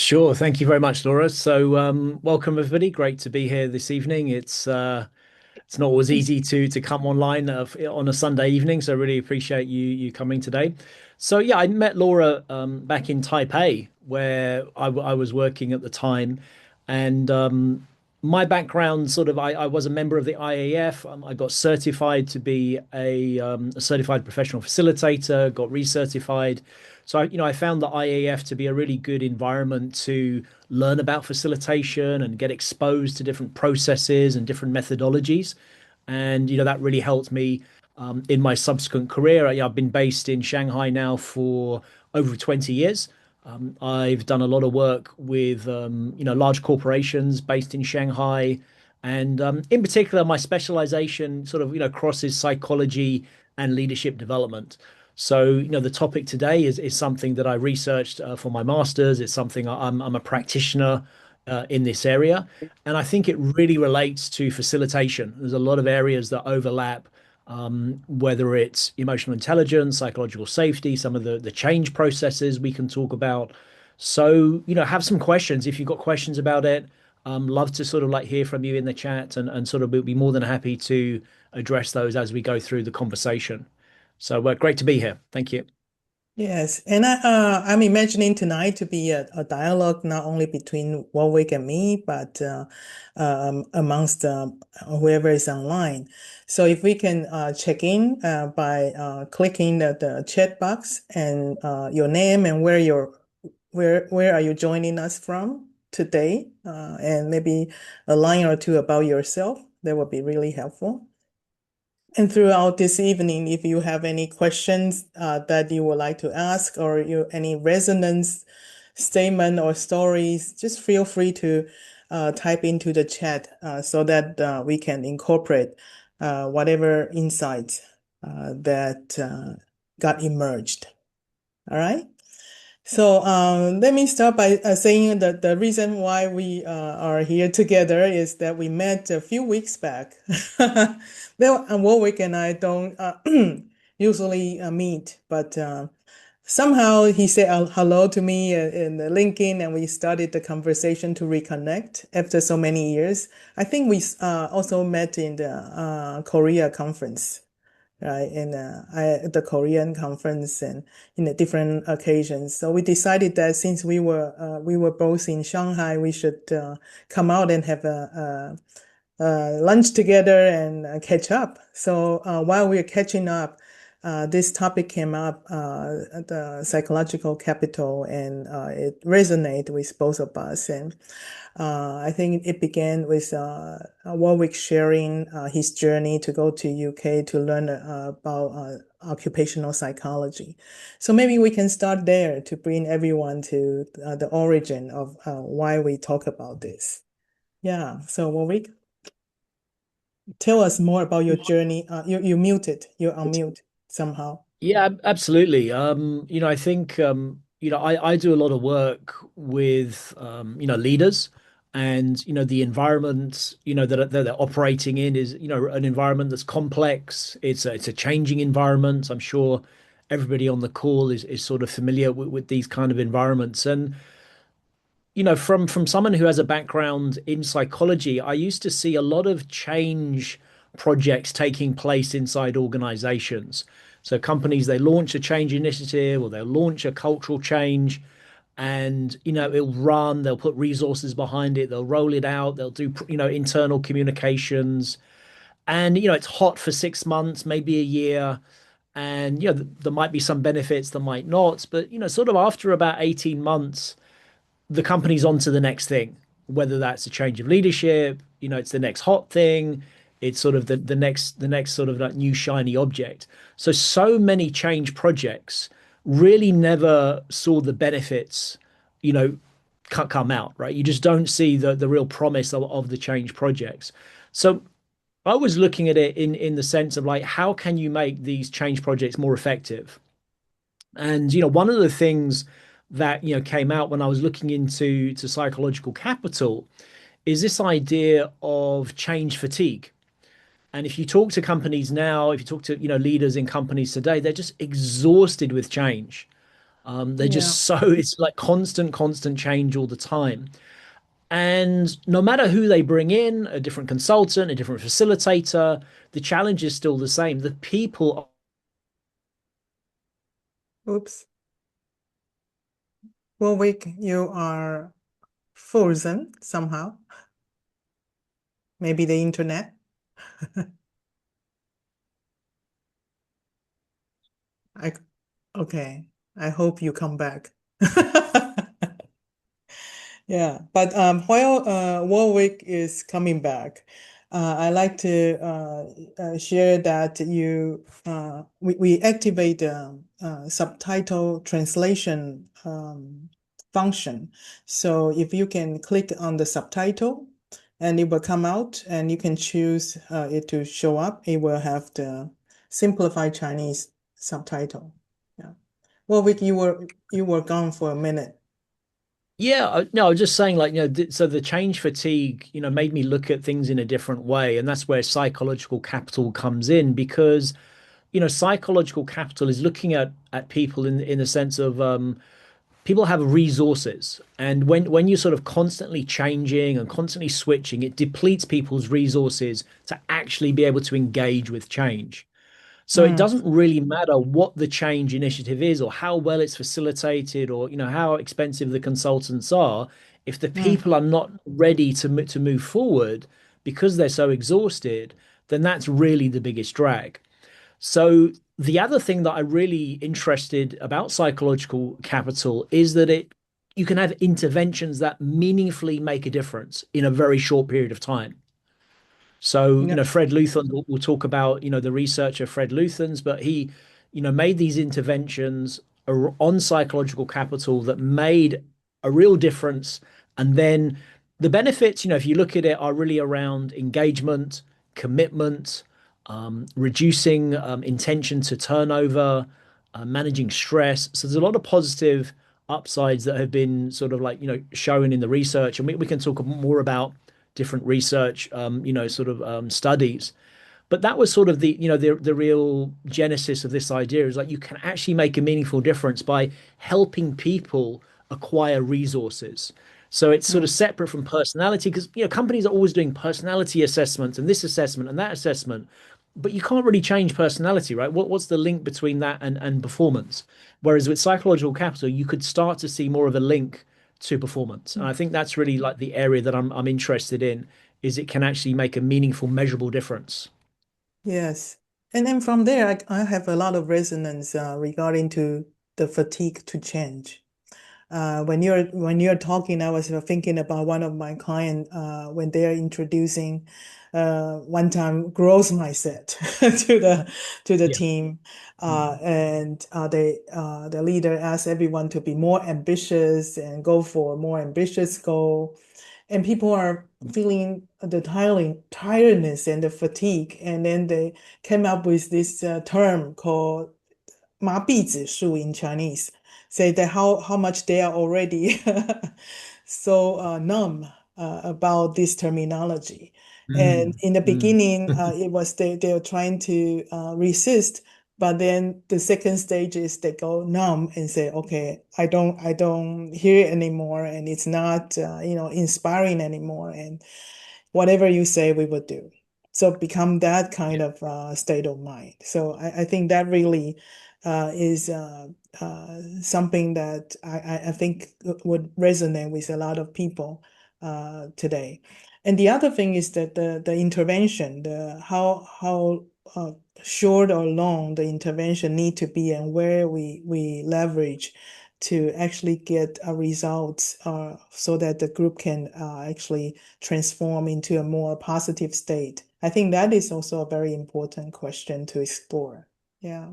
Sure. Thank you very much, Laura. So, welcome everybody. Great to be here this evening. It's not always easy to come online on a Sunday evening, so really appreciate you coming today. So, yeah, I met Laura back in Taipei, where I was working at the time, and my background sort of I was a member of the IAF. I got certified to be a certified professional facilitator, got recertified. So I found the IAF to be a really good environment to learn about facilitation and get exposed to different processes and different methodologies. And that really helped me in my subsequent career. I've been based in Shanghai now for over 20 years. I've done a lot of work with large corporations based in Shanghai, and in particular, my specialization sort of crosses psychology and leadership development. So the topic today is something that I researched for my master's. It's something I'm a practitioner in this area, and I think it really relates to facilitation. There's a lot of areas that overlap, whether it's emotional intelligence, psychological safety, some of the change processes we can talk about. So, have some questions. If you've got questions about it, love to sort of like hear from you in the chat and sort of be more than happy to address those as we go through the conversation. So, great to be here. Thank you. Yes, and I'm imagining tonight to be a dialogue not only between Warwick and me, but amongst whoever is online. So if we can check in by clicking the chat box and your name and where are you joining us from today, and maybe a line or two about yourself, that would be really helpful. And throughout this evening, if you have any questions that you would like to ask or any resonance statement or stories, just feel free to type into the chat so that we can incorporate whatever insights that got emerged. All right. So let me start by saying that the reason why we are here together is that we met a few weeks back. Well, Warwick and I don't usually meet, but somehow he said hello to me in the LinkedIn, and we started the conversation to reconnect after so many years. I think we also met in the Korea conference, right? In the Korean conference and in the different occasions. So we decided that since we were both in Shanghai, we should come out and have a lunch together and catch up. So while we are catching up, this topic came up, the psychological capital, and it resonated with both of us. And I think it began with Warwick sharing his journey to go to UK to learn about occupational psychology. So maybe we can start there to bring everyone to the origin of why we talk about this. Yeah. So Warwick, tell us more about your journey. You muted. You're unmute somehow. Yeah, absolutely. I think I do a lot of work with leaders, and the environment that they're operating in is an environment that's complex. It's a changing environment. I'm sure everybody on the call is sort of familiar with these kind of environments. And from someone who has a background in psychology, I used to see a lot of change projects taking place inside organizations. So companies, they launch a change initiative or they'll launch a cultural change, and it'll run, they'll put resources behind it, they'll roll it out, they'll do internal communications, and it's hot for 6 months, maybe a year. And there might be some benefits, there might not, but sort of after about 18 months the company's on to the next thing, whether that's a change of leadership, it's the next hot thing, it's sort of the next sort of like new shiny object. So many change projects really never saw the benefits, you know, come out, right? You just don't see the real promise of the change projects. So I was looking at it in the sense of like, how can you make these change projects more effective? And one of the things that came out when I was looking into psychological capital is this idea of change fatigue. And if you talk to companies now, if you talk to leaders in companies today, they're just exhausted with change. They're Yeah. just so it's like constant change all the time. And no matter who they bring in, a different consultant, a different facilitator, the challenge is still the same. The people, Oops. Warwick, you are frozen somehow. Maybe the internet. I, okay. I hope you come back. Yeah, but while Warwick is coming back, I like to share that we activate the subtitle translation function. So if you can click on the subtitle, and it will come out, and you can choose it to show up. It will have the simplified Chinese subtitle. Yeah, Warwick, you were gone for a minute. yeah, no, I was just saying, like, so the change fatigue, made me look at things in a different way. And that's where psychological capital comes in because, psychological capital is looking at people in the sense of people have resources. And when you're sort of constantly changing and constantly switching, it depletes people's resources to actually be able to engage with change. So it Mm, doesn't really matter what the change initiative is or how well it's facilitated or how expensive the consultants are. If the mm. people are not ready to move forward because they're so exhausted, then that's really the biggest drag. So the other thing that I'm really interested about psychological capital is that you can have interventions that meaningfully make a difference in a very short period of time. So, Yeah. Fred Luthans, we'll talk about, the researcher Fred Luthans, but he, made these interventions on psychological capital that made a real difference. And then the benefits, if you look at it, are really around engagement, commitment, reducing intention to turnover, managing stress. So there's a lot of positive upsides that have been sort of like, shown in the research. And we can talk more about different research, sort of studies. But that was sort of the real genesis of this idea is like you can actually make a meaningful difference by helping people acquire resources. So it's sort of Mm. separate from personality because companies are always doing personality assessments and this assessment and that assessment, but you can't really change personality, right? What's the link between that and performance? Whereas with psychological capital, you could start to see more of a link to performance. And I think that's really like the area that I'm interested in is it can actually make a meaningful, measurable difference. Yes. And then from there, I have a lot of resonance regarding to the fatigue to change. When you're talking, I was thinking about one of my client when they are introducing one time growth mindset to the Yeah. team, Mm. and the leader asked everyone to be more ambitious and go for a more ambitious goal, and people are feeling the tiredness and the fatigue, and then they came up with this term called 麻痹指数 in Chinese, say that how much they are already so numb about this terminology. And Mm. in the Mm. beginning, it was they are trying to resist, but then the second stage is they go numb and say, okay, I don't hear it anymore, and it's not inspiring anymore, and whatever you say, we will do. So become that kind of state of mind. So I think that really is something that I think would resonate with a lot of people today. And the other thing is that the intervention, the how short or long the intervention need to be, and where we leverage to actually get results so that the group can actually transform into a more positive state. I think that is also a very important question to explore. Yeah.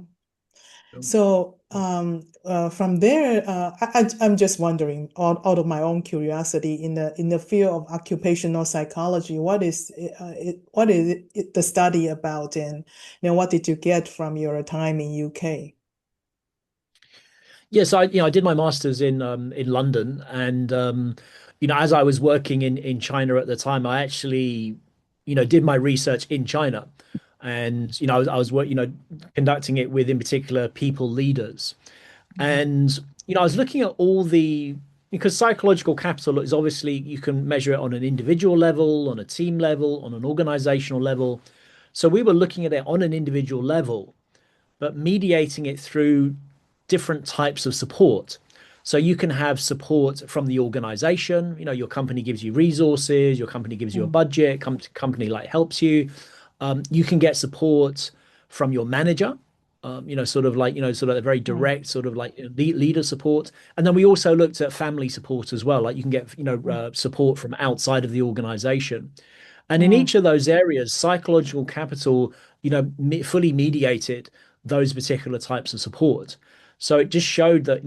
So from there, I'm just wondering, out of my own curiosity, in the field of occupational psychology, what is the study about, and what did you get from your time in UK? Yes, I did my master's in London, and as I was working in China at the time, I actually did my research in China, and I was conducting it with in particular people leaders, Mhm. and I was looking at all the because psychological capital is obviously you can measure it on an individual level, on a team level, on an organizational level. So we were looking at it on an individual level, but mediating it through different types of support. So you can have support from the organization. Your company gives you resources, your company gives you a Mm, budget, company like helps you. You can get support from your manager. Sort of like, sort of a very mm, direct, sort of like leader support. And then we also looked at family support as well. Like you can get, mm, support from outside of the organization. And in mm, each of those areas, psychological capital, fully mediated those particular types of support. So it just showed that,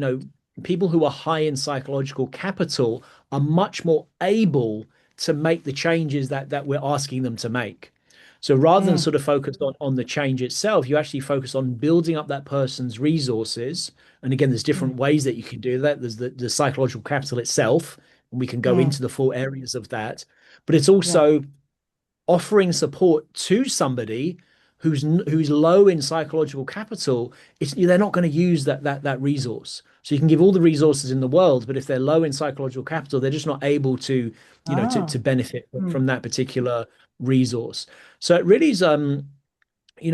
people who are high in psychological capital are much more able to make the changes that we're asking them to make. So rather than mm, sort of focus on the change itself, you actually focus on building up that person's resources. And again, there's different mm, ways that you can do that. There's the psychological capital itself, and we can go mm. into the full areas of that. But it's Yeah. also offering support to somebody who's low in psychological capital. They're not going to use that resource. So you can give all the resources in the world, but if they're low in psychological capital, they're just not able to, to Ah. benefit Mm, from that particular resource. So it really is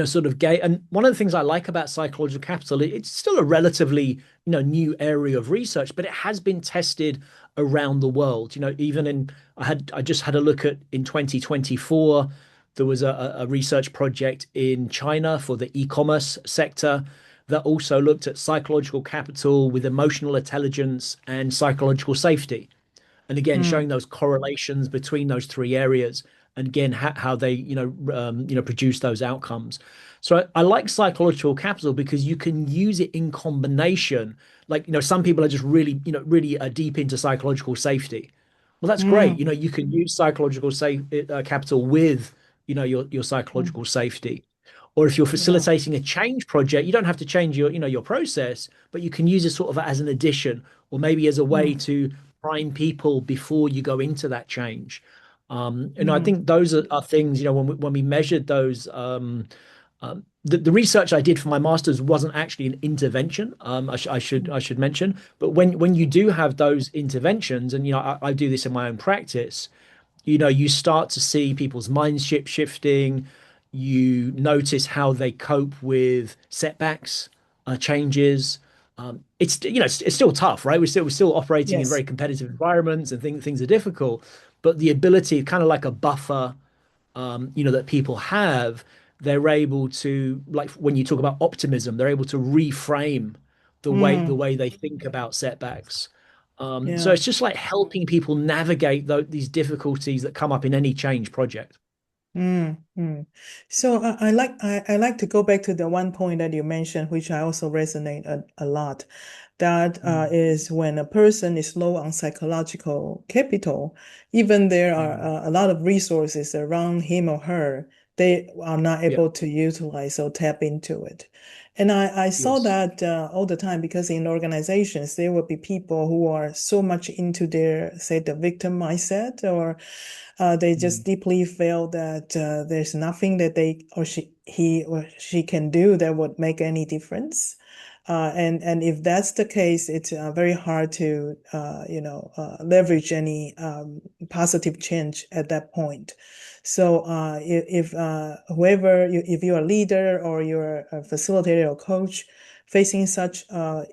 sort of gay. And one of the things I like about psychological capital, it's still a relatively, new area of research, but it has been tested around the world. Even I just had a look at in 2024, there was a research project in China for the e-commerce sector that also looked at psychological capital with emotional intelligence and psychological safety, and again mm, showing those correlations between those three areas, and again how they produce those outcomes. So I like psychological capital because you can use it in combination. Like, some people are just really, really deep into psychological safety. Well, that's great. mm, You can use psychological capital with, your mm. psychological safety. Or if you're Yeah. facilitating a change project, you don't have to change your process, but you can use it sort of as an addition, or maybe as a way Mm, to prime people before you go into that change. And I mm, think those are things, when we measured those, the research I did for my master's wasn't actually an intervention. I should mention, but when you do have those interventions, and I do this in my own practice, you start to see people's mindset shifting. You notice how they cope with setbacks, changes. It's still tough, right? We're still operating in yes. very competitive environments, and things are difficult. But the ability, kind of like a buffer, that people have, they're able to, like when you talk about optimism, they're able to reframe the Mm, way they think about setbacks. So yeah. it's just like helping people navigate these difficulties that come up in any change project. Mm, mm. So I like to go back to the one point that you mentioned, which I also resonate a lot. That Mm, is when a person is low on psychological capital, even there are mm. a lot of resources around him or her, they are not Yeah. able to utilize or tap into it. And I saw Yes. that all the time because in organizations, there will be people who are so much into their, say, the victim mindset, or they just Mm, deeply feel that there's nothing that he or she can do that would make any difference. And if that's the case, it's very hard to leverage any positive change at that point. So if if you're a leader or you're a facilitator or coach facing such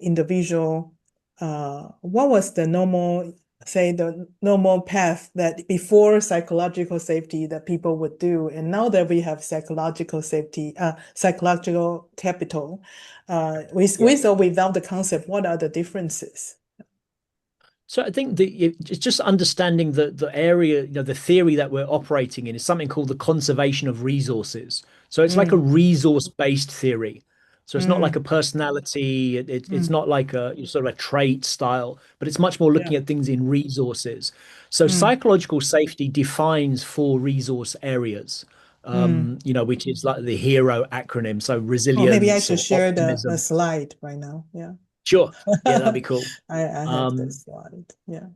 individual, what was the normal, say, the normal path that before psychological safety that people would do, and now that we have psychological safety, psychological capital, yeah. with or without the concept, what are the differences? So I think it's just understanding the area, the theory that we're operating in is something called the conservation of resources. So it's like a Mm, resource-based theory. So it's not like mm, a personality, it's mm, not like a sort of a trait style, but it's much more yeah. looking at things in resources. So Mm, psychological safety defines four resource areas, mm. which is like the HERO acronym. So Oh, maybe I resilience should or share the optimism. slide right now. Yeah. Sure. Yeah, that'd I be cool. have Um, this slide. Yeah.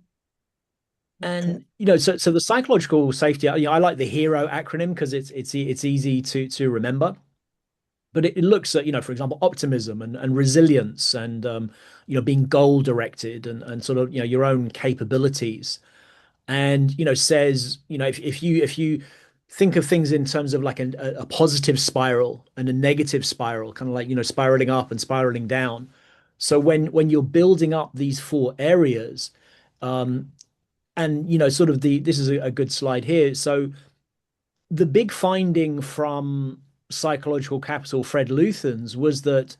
Okay. And so the psychological safety, I like the HERO acronym because it's easy to remember. but it looks at, for example, optimism and resilience and being goal directed and sort of, your own capabilities. And, says, if you think of things in terms of like a positive spiral and a negative spiral, kind of like, spiraling up and spiraling down. So when you're building up these four areas, um, and sort of this is a good slide here. So the big finding from psychological capital Fred Luther's was that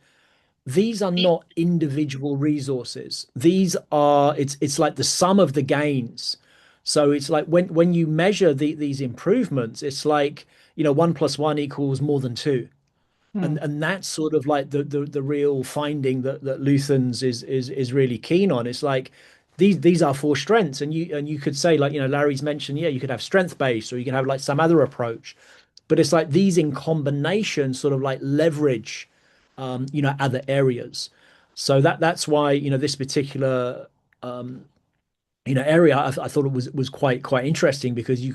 these are not individual resources. These are it's like the sum of the gains. So it's like when you measure these improvements, it's like, 1 + 1 = more than two. And Mm, and that's sort of like the real finding that Luther's is really keen on. It's like these are four strengths. And you could say, like, Larry's mentioned, yeah, you could have strength based, or you can have like some other approach. But it's like these in combination sort of like leverage other areas. So that's why, this particular area, I thought it was quite interesting, because you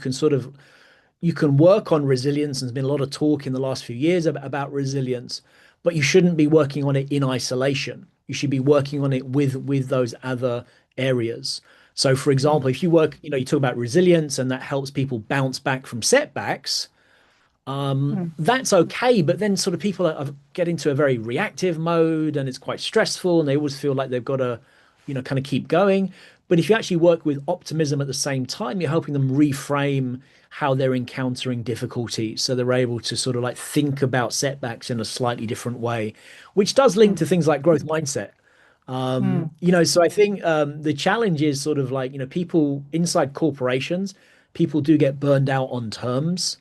can work on resilience, and there's been a lot of talk in the last few years about resilience, but you shouldn't be working on it in isolation. You should be working on it with those other areas. So, for mm, example, if you work, you talk about resilience and that helps people bounce back from setbacks, mm, that's okay. But then sort of people get into a very reactive mode, and it's quite stressful, and they always feel like they've got to, kind of keep going. But if you actually work with optimism at the same time, you're helping them reframe how they're encountering difficulties. So they're able to sort of like think about setbacks in a slightly different way, which does link mm, to things like growth mindset. mm, So I think the challenge is sort of like, people inside corporations, people do get burned out on terms,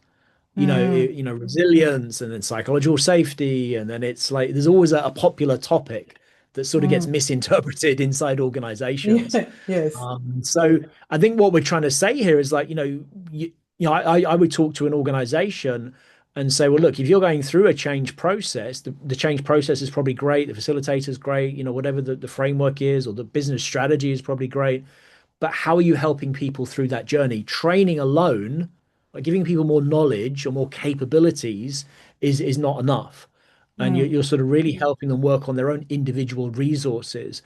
mm, resilience and then psychological safety. And then it's like there's always a popular topic that sort of gets mm. misinterpreted inside organizations. Yeah, yes. So I think what we're trying to say here is like, I would talk to an organization and say, well, look, if you're going through a change process, the change process is probably great. The facilitator is great, whatever the framework is, or the business strategy is probably great. But how are you helping people through that journey? Training alone, like giving people more knowledge or more capabilities, is not enough. And you're, Mm, you're sort of really helping them work on their own individual resources.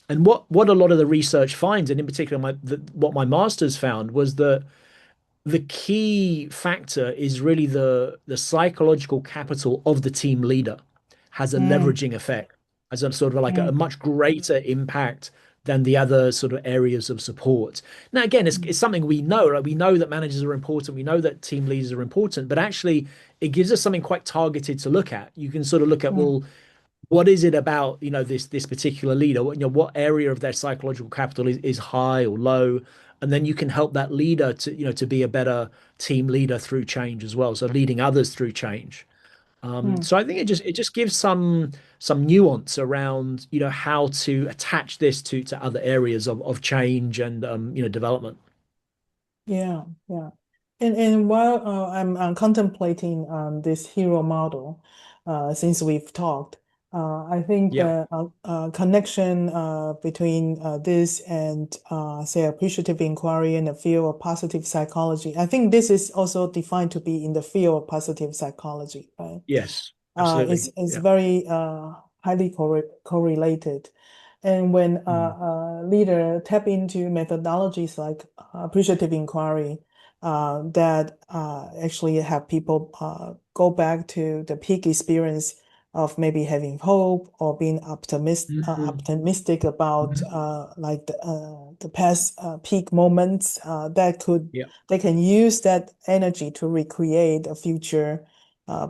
And what a lot of the research finds, and in particular what my master's found, was that the key factor is really the psychological capital of the team leader has a mm, leveraging effect, has a sort of like a mm, much greater impact than the other sort of areas of support. Now, again, it's something we know, right? We know that managers are important. We know that team leaders are important, but actually it gives us something quite targeted to look at. You can sort of look at, mm, well, what is it about, this particular leader? What area of their psychological capital is high or low? And then you can help that leader to be a better team leader through change as well. So leading others through change. mm. So I think it just gives some nuance around, how to attach this to other areas of change and development. Yeah, yeah. And while I'm contemplating this hero model, since we've talked, I think Yeah. the connection between this and say appreciative inquiry and the field of positive psychology, I think this is also defined to be in the field of positive psychology, right? Yes. Absolutely. Is Yeah. very highly correlated. And when Mm. a leader tap into methodologies like appreciative inquiry that actually have people go back to the peak experience of maybe having hope or being Mhm. optimistic about Mhm. like the past peak moments Yeah. they can use that energy to recreate a future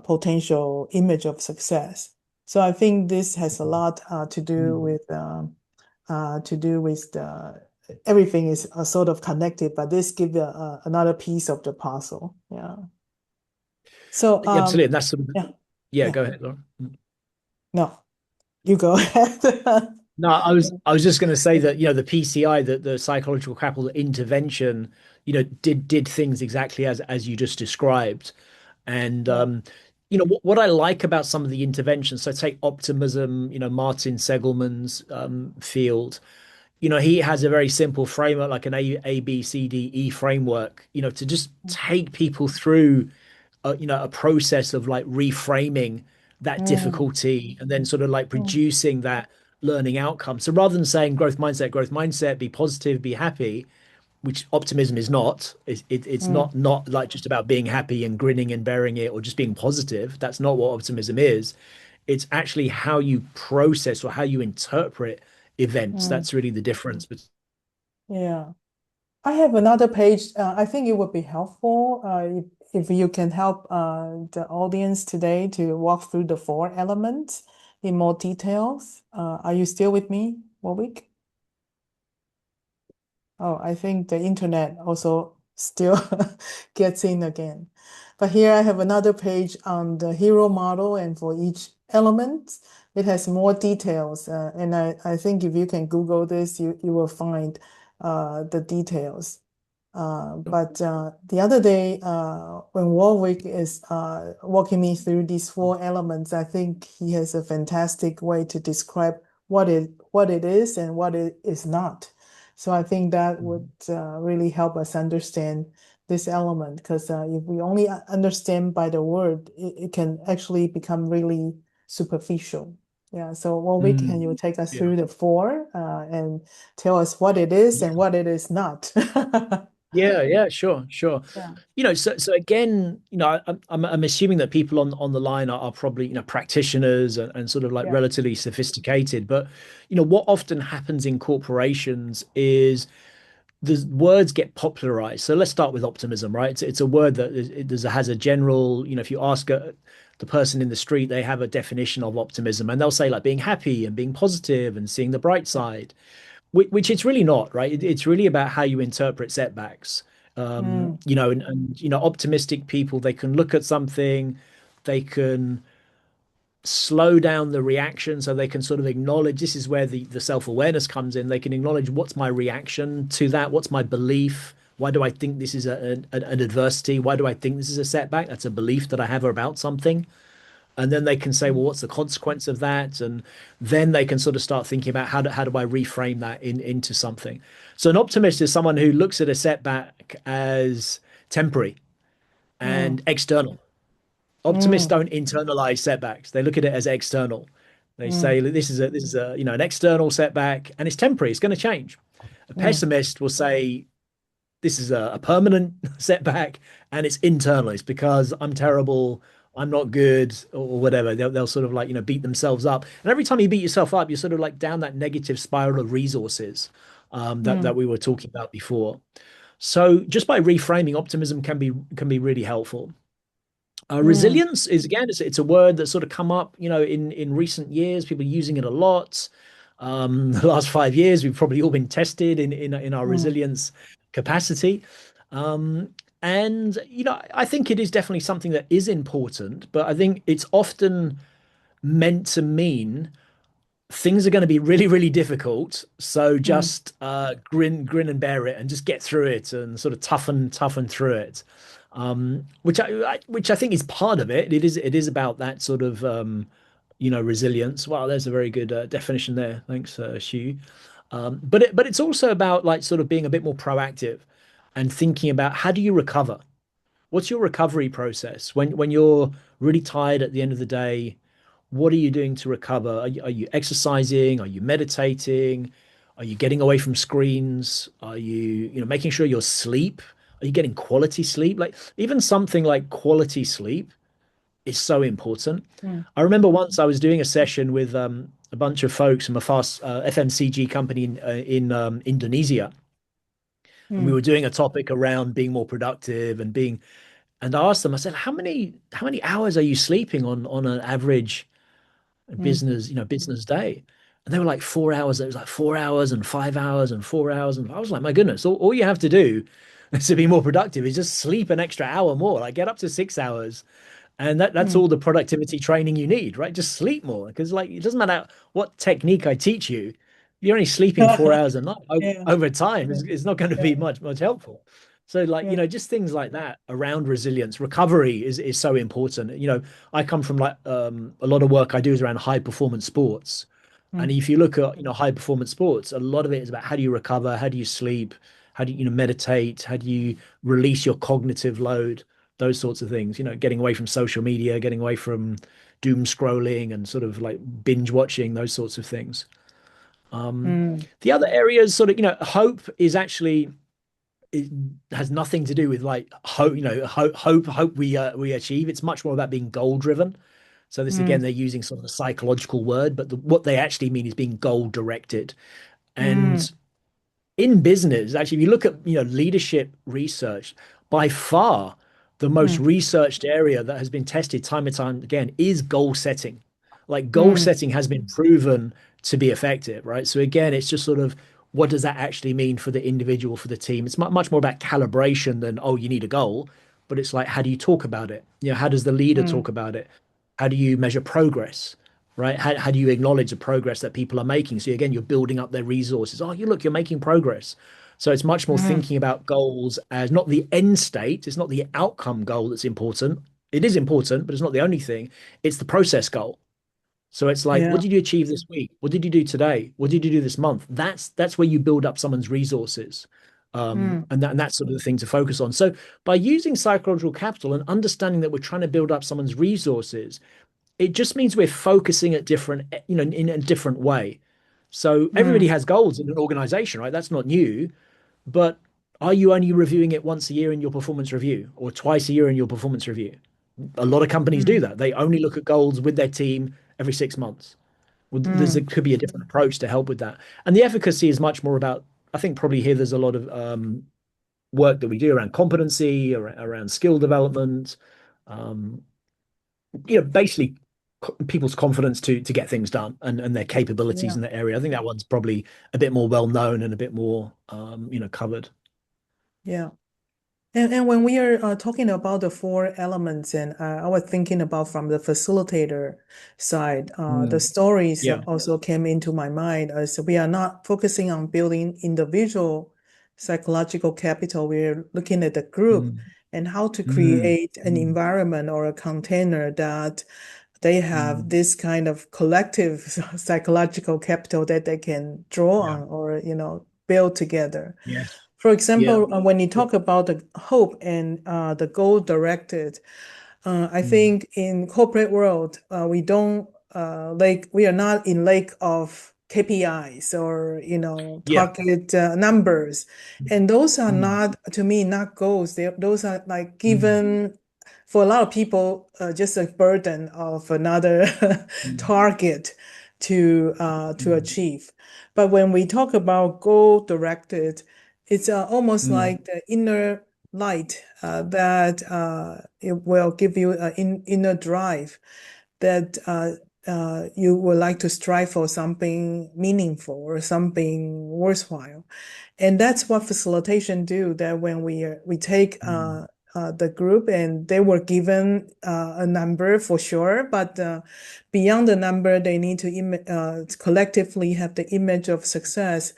potential image of success. So I think this has a lot Mm. to do with the everything is sort of connected, but this gives another piece of the puzzle. Yeah. So Yeah, absolutely. And that's sort of, yeah, yeah, yeah. go ahead, Laura. No, you go ahead. No, I was just going to say that, the PCI, the psychological capital intervention, did things exactly as you just described. And Yeah. what I like about some of the interventions, so take optimism, Martin Segelman's field, he has a very simple framework, like an A B C D E framework, to just take people through a process of like reframing that mm, difficulty and then sort of like mm, producing that learning outcome. So rather than saying growth mindset, be positive, be happy, which optimism is not. It's mm, not like just about being happy and grinning and bearing it or just being positive. That's not what optimism is. It's actually how you process or how you interpret events. mm. That's really the difference. But Yeah. I have another page. I think it would be helpful if you can help the audience today to walk through the four elements in more details. Are you still with me, Warwick? Oh, I think the internet also still gets in again. But here I have another page on the hero model, and for each element, it has more details. And I think if you can Google this, you will find the details. But the other day, when Warwick is walking me through these four elements, I think he has a fantastic way to describe what it is and what it is not. So I think that would really help us understand this element because if we only understand by the word, it can actually become really superficial. Yeah. So Warwick, can you mm, take us yeah, through the four and tell us what it is and yeah, what it is not? yeah, sure, sure. Yeah. So again, I'm assuming that people on the line are probably, practitioners and sort of like Yeah. relatively sophisticated. But, what often happens in corporations is the words get popularized. So let's start with optimism, right? It's a word that has a general, if you ask the person in the street, they have a definition of optimism and they'll say like being happy and being positive and seeing the bright Yeah. side, which it's really not, right? It's really about how you interpret setbacks. Mm, Optimistic people, they can look at something, they can slow down the reaction so they can sort of acknowledge this is where the self-awareness comes in. They can acknowledge what's my reaction to that, what's my belief, why do I think this is an adversity, why do I think this is a setback? That's a belief that I have about something. And then they can say, well, mm, what's the consequence of that? And then they can sort of start thinking about how do I reframe that into something. So an optimist is someone who looks at a setback as temporary mm, and external. Optimists mm, don't internalize setbacks. They look at it as external. They mm, say this is a an external setback and it's temporary. It's going to change. A mm, pessimist will say this is a permanent setback and it's internal. It's because I'm terrible, I'm not good, or whatever. They'll sort of like beat themselves up. And every time you beat yourself up, you're sort of like down that negative spiral of resources that mm, we were talking about before. So just by reframing, optimism can be really helpful. mm, Resilience is again, it's a word that's sort of come up, in recent years. People using it a lot. The last 5 years, we've probably all been tested in our mm, resilience capacity. Um, and I think it is definitely something that is important, but I think it's often meant to mean things are going to be really, really difficult. So mm, just grin and bear it, and just get through it, and sort of toughen through it. Which I think is part of it. It is about that sort of resilience. Wow, there's a very good definition there. Thanks, Xu. But it's also about like sort of being a bit more proactive and thinking about how do you recover? What's your recovery process when you're really tired at the end of the day? What are you doing to recover? Are you exercising? Are you meditating? Are you getting away from screens? Are you making sure your sleep? Are you getting quality sleep? Like even something like quality sleep is so important. mm, I remember once I was doing a session with a bunch of folks from a fast FMCG company in Indonesia, and we mm, were doing a topic around being more productive and I asked them, I said, how many hours are you sleeping on an average mm, business day? And they were like 4 hours. It was like 4 hours and 5 hours and 4 hours. And I was like, my goodness, all you have to do to be more productive is just sleep an extra hour more, like get up to 6 hours. And that's mm. all the productivity training you need, right? Just sleep more. Because like it doesn't matter what technique I teach you, you're only sleeping 4 hours a night Yeah, over time yeah, is not going to be yeah, much helpful. So like, yeah. just things like that around resilience, recovery is so important. I come from like a lot of work I do is around high performance sports. And Mm, if you look at, high performance sports, a lot of it is about how do you recover, how do you sleep, how do you, meditate, how do you release your cognitive load, those sorts of things, getting away from social media, getting away from doom scrolling and sort of like binge watching, those sorts of things. mm, The other areas, sort of, hope is actually it has nothing to do with like hope, hope we achieve. It's much more about being goal driven. So this again, mm, they're using sort of a psychological word, but what they actually mean is being goal directed. mm, And in business, actually, if you look at leadership research, by far the most mm, researched area that has been tested time and time again is goal setting. Like goal mm, setting has been proven to be effective, right? So again, it's just sort of what does that actually mean for the individual, for the team? It's much more about calibration than, oh, you need a goal, but it's like, how do you talk about it? How does the leader mm, talk about it? How do you measure progress? Right? How do you acknowledge the progress that people are making? So again, you're building up their resources. Oh, you're making progress. So it's much more mm, thinking about goals as not the end state. It's not the outcome goal that's important. It is important, but it's not the only thing. It's the process goal. So it's like, what yeah, did you achieve this week? What did you do today? What did you do this month? That's where you build up someone's resources. mm, And that's sort of the thing to focus on. So by using psychological capital and understanding that we're trying to build up someone's resources, it just means we're focusing at different, in a different way. So everybody mm, has goals in an organization, right? That's not new. But are you only reviewing it once a year in your performance review or twice a year in your performance review? A lot of companies do mm, that. They only look at goals with their team every 6 months. Well, mm, could be a different approach to help with that. And the efficacy is much more about, I think probably here there's a lot of work that we do around competency, around skill development, um, basically people's confidence to get things done and their capabilities yeah, in that area. I think that one's probably a bit more well known and a bit more covered. yeah. And when we are talking about the four elements, and I was thinking about from the facilitator side, the Mm. stories Yeah. also came into my mind as we are not focusing on building individual psychological capital. We're looking at the group Mm. and how to Mm. create an Mm. environment or a container that they have Mm. this kind of collective psychological capital that they can draw Yeah. on or, build together. Yes. For Yeah. example, when you talk about the hope and the goal directed, I Mm. think in corporate world, we don't we are not in lake of KPIs or Yeah. target numbers, and those are Mm. not to me not goals. Those are like Mm. given for a lot of people just a burden of another Mm. target to Mm. achieve. But when we talk about goal directed, it's almost Mm. like the inner light that it will give you an inner drive that you would like to strive for something meaningful or something worthwhile. And that's what facilitation do, that when we take Mm. the group and they were given a number for sure, but beyond the number, they need to collectively have the image of success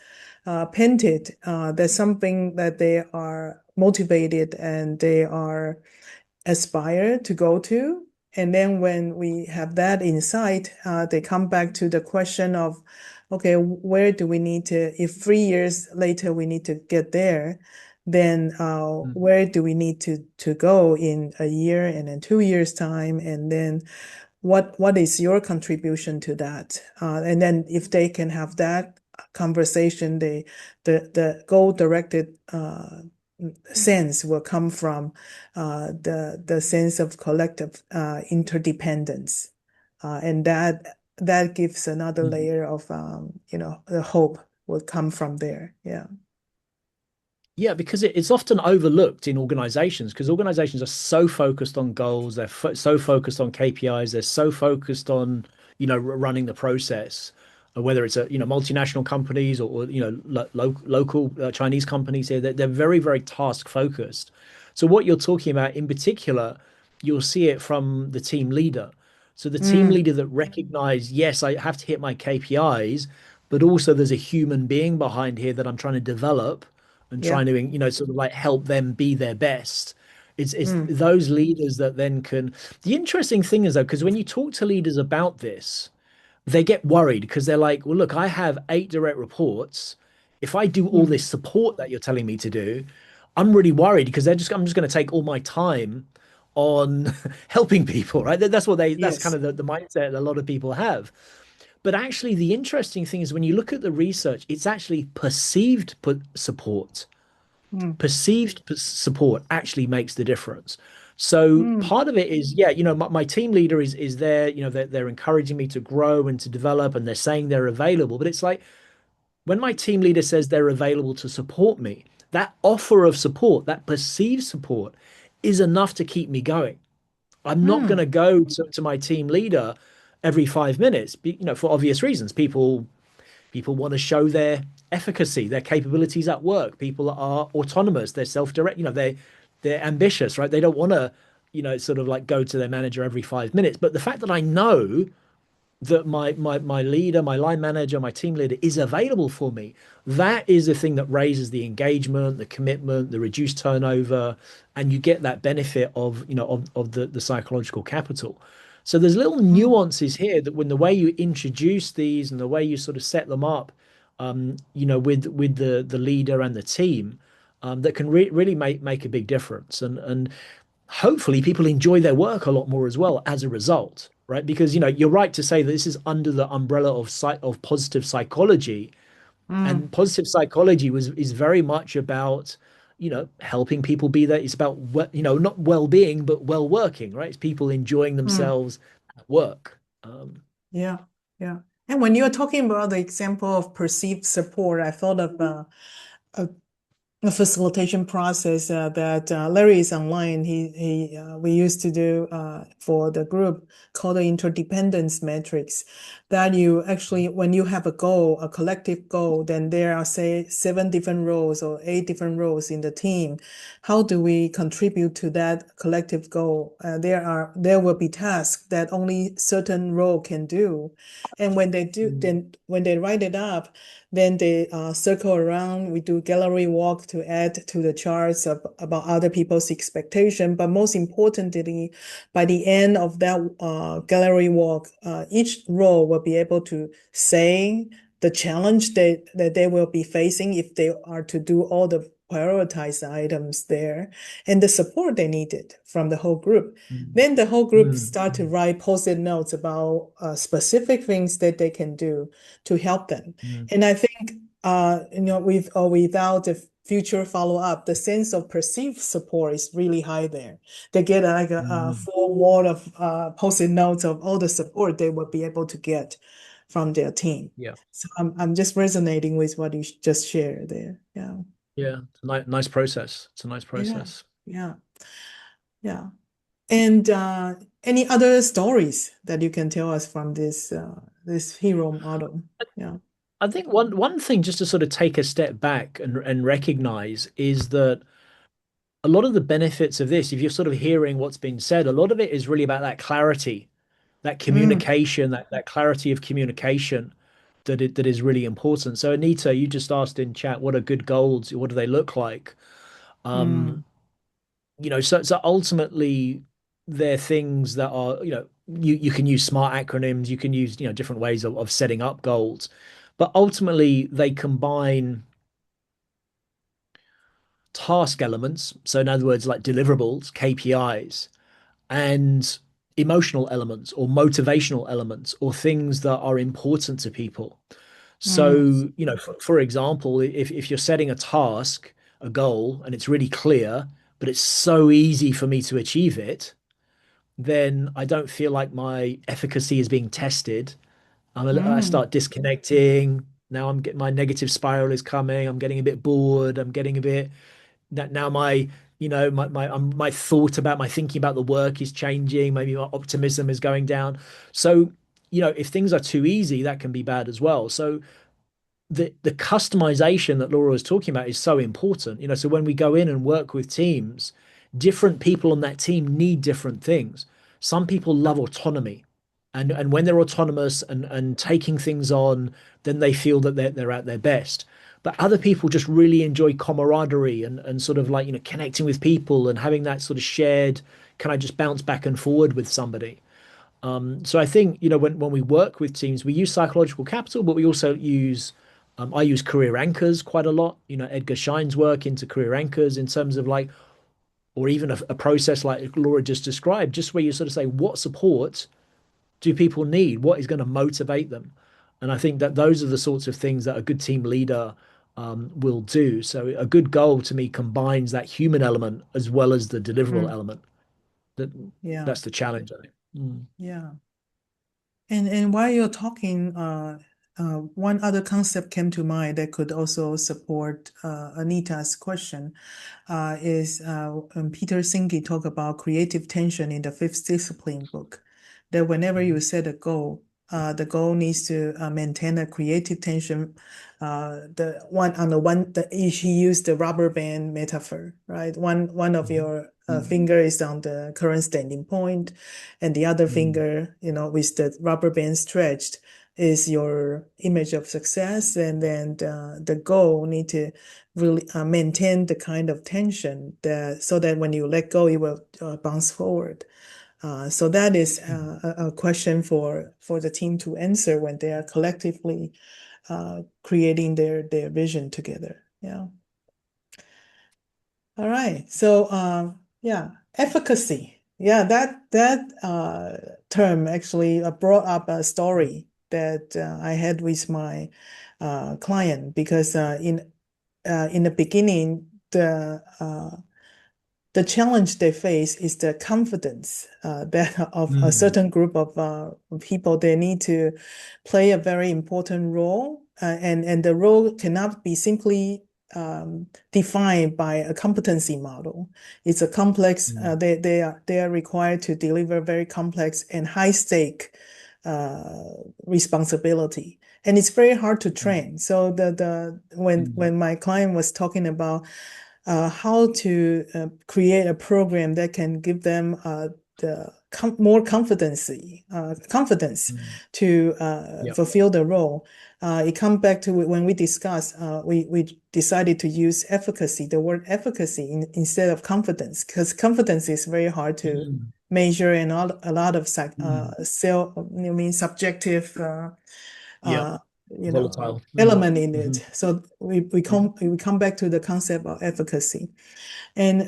painted. That's something that they are motivated and they are aspire to go to. And then when we have that insight, they come back to the question of, okay, where do we need to, if 3 years later we need to get there, then Mm. where do we need to go in a year and in 2 years' time? And then what is your contribution to that? And then if they can have that conversation, the goal directed sense will come from the sense of collective interdependence, and that gives another Mm. layer of the hope will come from there. Yeah. Yeah, because it's often overlooked in organizations because organizations are so focused on goals, they're so focused on KPIs, they're so focused on, running the process, whether it's multinational companies or local Chinese companies here, they're very, very task focused. So what you're talking about in particular, you'll see it from the team leader. So the team Mm, leader that recognize, yes, I have to hit my KPIs, but also there's a human being behind here that I'm trying to develop and yeah. trying to sort of like help them be their best. It's Mm, those leaders that then can. The interesting thing is though, because when you talk to leaders about this, they get worried because they're like, well, look, I have 8 direct reports. If I do all mm, this support that you're telling me to do, I'm really worried because I'm just going to take all my time on helping people, right? That's kind Yes. of the mindset a lot of people have. But actually, the interesting thing is when you look at the research, it's actually support. Mm, Support actually makes the difference. So mm, part of it is, yeah, my team leader is there, they're encouraging me to grow and to develop, and they're saying they're available. But it's like when my team leader says they're available to support me, that offer of support, that perceived support, is enough to keep me going. I'm not going mm, to go to my team leader every 5 minutes, for obvious reasons. People want to show their efficacy, their capabilities at work. People are autonomous, they're self-direct, they're ambitious, right? They don't want to, sort of like go to their manager every 5 minutes. But the fact that I know that my leader, my line manager, my team leader is available for me, that is the thing that raises the engagement, the commitment, the reduced turnover, and you get that benefit of the psychological capital. So there's little mm, nuances here that when the way you introduce these and the way you sort of set them up, with the leader and the team, that can really make a big difference. And hopefully people enjoy their work a lot more as well as a result, right? Because you're right to say that this is under the umbrella of positive psychology, mm, and positive psychology is very much about helping people be there. It's about not well-being but well-working, right? It's people enjoying mm. themselves at work. Yeah, yeah. And when you're talking about the example of perceived support, I thought of a the facilitation process that Larry is online. He we used to do for the group called the interdependence matrix. That you actually, when you have a goal, a collective goal, then there are say 7 different roles or 8 different roles in the team. How do we contribute to that collective goal? There will be tasks that only certain role can do, and when they do, Mm, then when they write it up, then they circle around. We do gallery walk to add to the charts about other people's expectation. But most importantly, by the end of that gallery walk, each role will be able to say the challenge that they will be facing if they are to do all the prioritized items there and the support they needed from the whole group. mm, Then the whole group mm, start to mm, write post-it notes about specific things that they can do to help them. mm, And I think, with or without the future follow-up, the sense of perceived support is really high there. They get like a mm. full wall of post-it notes of all the support they will be able to get from their team. Yeah, So I'm just resonating with what you just shared there. Yeah, yeah. It's a nice process. It's a nice yeah, process. yeah, yeah. And any other stories that you can tell us from this hero model? Yeah. I think one thing just to sort of take a step back and recognize is that a lot of the benefits of this, if you're sort of hearing what's been said, a lot of it is really about that clarity, that Mm, communication, that clarity of communication that is really important. So Anita, you just asked in chat, what are good goals? What do they look like? mm, Um, so ultimately they're things that are, you can use smart acronyms, you can use, different ways of setting up goals, but ultimately they combine task elements. So in other words, like deliverables, KPIs, and emotional elements or motivational elements or things that are important to people. mm, So, for example, if you're setting a task, a goal, and it's really clear, but it's so easy for me to achieve it, then I don't feel like my efficacy is being tested. I mm, start disconnecting. Now I'm getting my negative spiral is coming. I'm getting a bit bored. I'm getting a bit that now my thought about my thinking about the work is changing. Maybe my optimism is going down. So, if things are too easy, that can be bad as well. So the customization that Laura was talking about is so important. So when we go in and work with teams, different people on that team need different things. Some people love autonomy, and when they're autonomous and taking things on, then they feel that they're at their best. But other people just really enjoy camaraderie and sort of like, connecting with people and having that sort of shared, can I just bounce back and forward with somebody? So I think, when we work with teams, we use psychological capital, but we also use, I use career anchors quite a lot. Edgar Schein's work into career anchors in terms of like, or even a process like Laura just described, just where you sort of say, what support do people need? What is going to motivate them? And I think that those are the sorts of things that a good team leader will do. So a good goal to me combines that human element as well as the deliverable Mm, element. That yeah, that's the challenge, I think. Mm. yeah. And while you're talking, one other concept came to mind that could also support Anita's question is when Peter Singi talked about creative tension in the fifth discipline book, that whenever you set a goal, the goal needs to maintain a creative tension. The one on the one that he used the rubber band metaphor, right? One of Mhm. your Mm. finger is on the current standing point, and the other Mm. finger, with the rubber band stretched, is your image of success, and then the goal need to really maintain the kind of tension that so that when you let go, it will bounce forward. So that is Mm. a question for the team to answer when they are collectively creating their vision together. Yeah. All right. So yeah, efficacy. Yeah, that term actually brought up a story that I had with my client because in the beginning the challenge they face is the confidence that of a Mm. certain group of people. They need to play a very important role, and the role cannot be simply defined by a competency model. It's a complex. Mm. They are required to deliver very complex and high stake uh, responsibility, and it's very hard to Mm. train. So the Mm. when my client was talking about how to create a program that can give them the more confidence Mm. to Yep. fulfill the role. It comes back to when we discussed, we decided to use efficacy, the word efficacy instead of confidence, because confidence is very hard to Mm. measure and a lot of Mm. subjective Yep. uh, Volatile. Mm. element in Hmm. it. So we come back to the concept of efficacy, and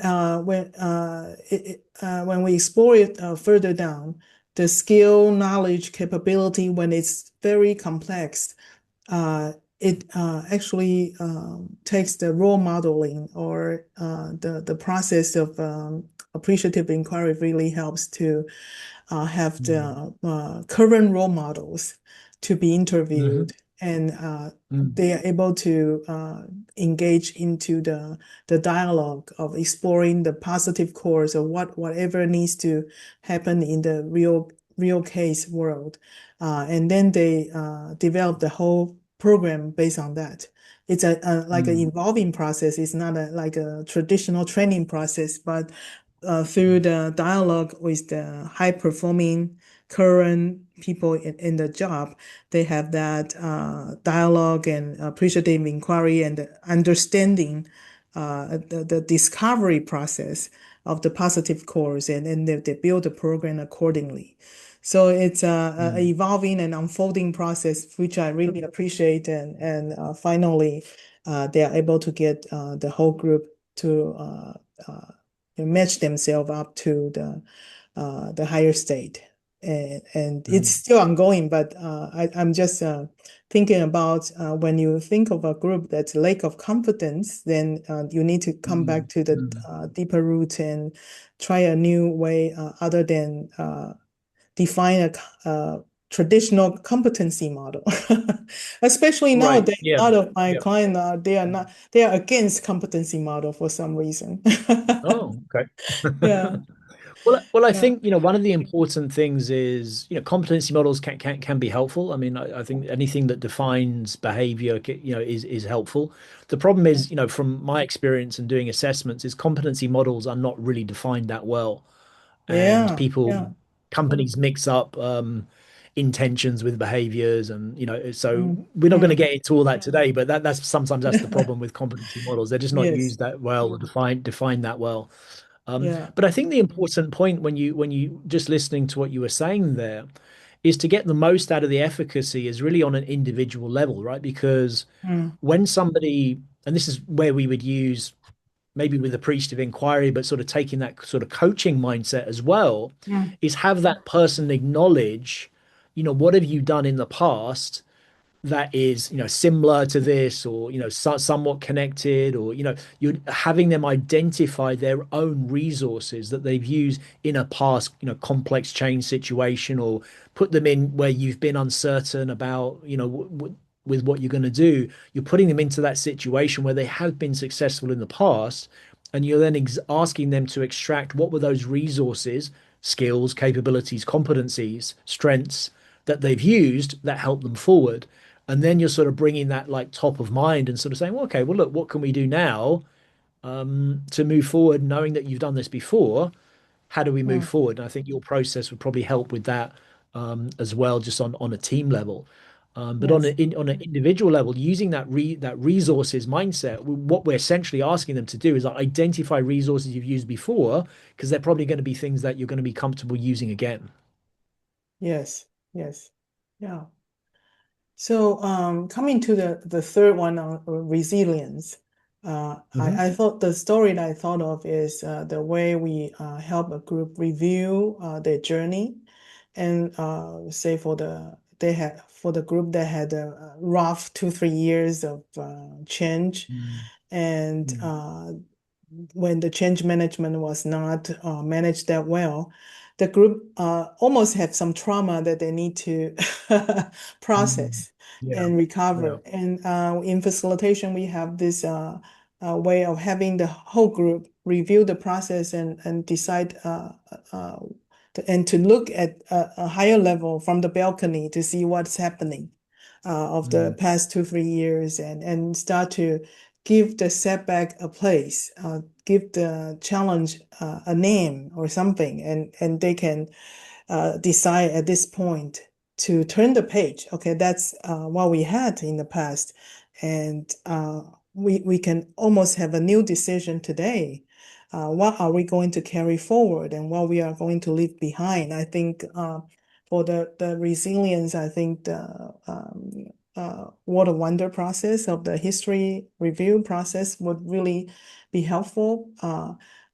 when we explore it further down, the skill, knowledge, capability, when it's very complex, it actually takes the role modeling or the process of appreciative inquiry really helps to have Mm. the current role models to be Hmm. interviewed, and Mm. they are able to engage into the dialogue of exploring the positive course of whatever needs to happen in the real case world, and then they develop the whole program based on that. It's like an Mm. evolving process. It's not like a traditional training process, but through the dialogue with the high performing current people in the job, they have that dialogue and appreciative inquiry and the understanding the discovery process of the positive course, and then they build the program accordingly. So it's a Mm. evolving and unfolding process, which I really appreciate. And finally, they are able to get the whole group to uh, match themselves up to the higher state. And it's Mm. still ongoing, but I'm just thinking about when you think of a group that's lack of confidence, then you need to come back Mm. to the Mm. deeper root and try a new way other than define a traditional competency model. Especially Right. nowadays, a Yeah. lot of my Yeah. clients they are against competency model for some reason. Oh, okay. Yeah, Well, I yeah, think, one of the important things is, competency models can be helpful. I mean, I think anything that defines behavior, is helpful. The problem is, from my experience and doing assessments, is competency models are not really defined that well. And yeah, yeah. companies mix up intentions with behaviors, and so Mm, we're not going to mm. get into all that today, but that's the problem with competency models. They're just not Yes, used that well or defined that well. yeah. But I think the important point when you just listening to what you were saying there is to get the most out of the efficacy is really on an individual level, right? Because Mm, when somebody, and this is where we would use maybe with appreciative inquiry, but sort of taking that sort of coaching mindset as well, Mm. is have that person acknowledge, what have you done in the past that is, similar to this, or, somewhat connected, or, you're having them identify their own resources that they've used in a past, complex change situation, or put them in where you've been uncertain about, with what you're going to do. You're putting them into that situation where they have been successful in the past, and you're then asking them to extract what were those resources, skills, capabilities, competencies, strengths that they've used that help them forward. And then you're sort of bringing that like top of mind and sort of saying, well, okay, well, look, what can we do now to move forward, knowing that you've done this before? How do we move Mm. forward? And I think your process would probably help with that as well, just on a team level. But Yes. on an individual level, using that resources mindset, what we're essentially asking them to do is identify resources you've used before, because they're probably going to be things that you're going to be comfortable using again. Yes. Yes. Yeah. So, coming to the third one on resilience, I Hmm. thought the story that I thought of is the way we help a group review their journey, and say for the group that had a rough 2, 3 years of change, and Mm. when the change management was not managed that well, the group almost have some trauma that they need to Mm. process Yeah. and Yeah. recover. And in facilitation, we have this way of having the whole group review the process and decide uh, and to look at a higher level from the balcony to see what's happening of the Mm. past 2, 3 years, and start to give the setback a place, give the challenge a name or something, and they can decide at this point to turn the page. Okay, that's what we had in the past, and we can almost have a new decision today. What are we going to carry forward, and what we are going to leave behind? I think for the resilience, I think the World of Wonder process of the history review process would really be helpful.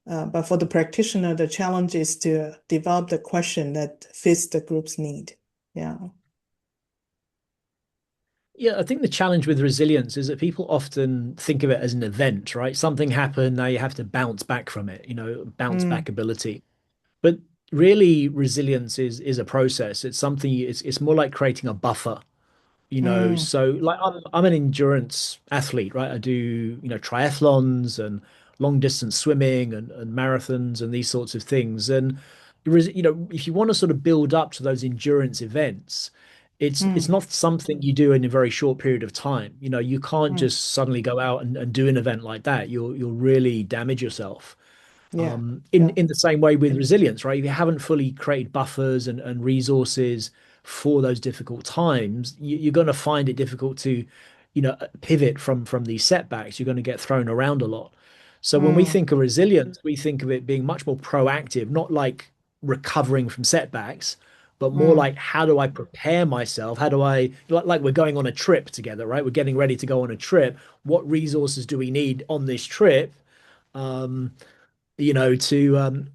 But for the practitioner, the challenge is to develop the question that fits the group's need. Yeah. Yeah, I think the challenge with resilience is that people often think of it as an event, right? Something happened, now you have to bounce back from it, bounce Mm, back ability. But really, resilience is a process. It's something, it's more like creating a buffer. mm, So like I'm an endurance athlete, right? I do, triathlons and long distance swimming and marathons and these sorts of things. And if you want to sort of build up to those endurance events, it's mm, not something you do in a very short period of time. You can't mm. just suddenly go out and do an event like that. You'll really damage yourself. Yeah. In Yeah. in the same way with resilience, right? If you haven't fully created buffers and resources for those difficult times, you're going to find it difficult to, pivot from these setbacks. You're going to get thrown around a lot. So when we Mm, think of resilience, we think of it being much more proactive, not like recovering from setbacks, but more mm. like how do I prepare myself? How do I like we're going on a trip together, right? We're getting ready to go on a trip. What resources do we need on this trip? Um, to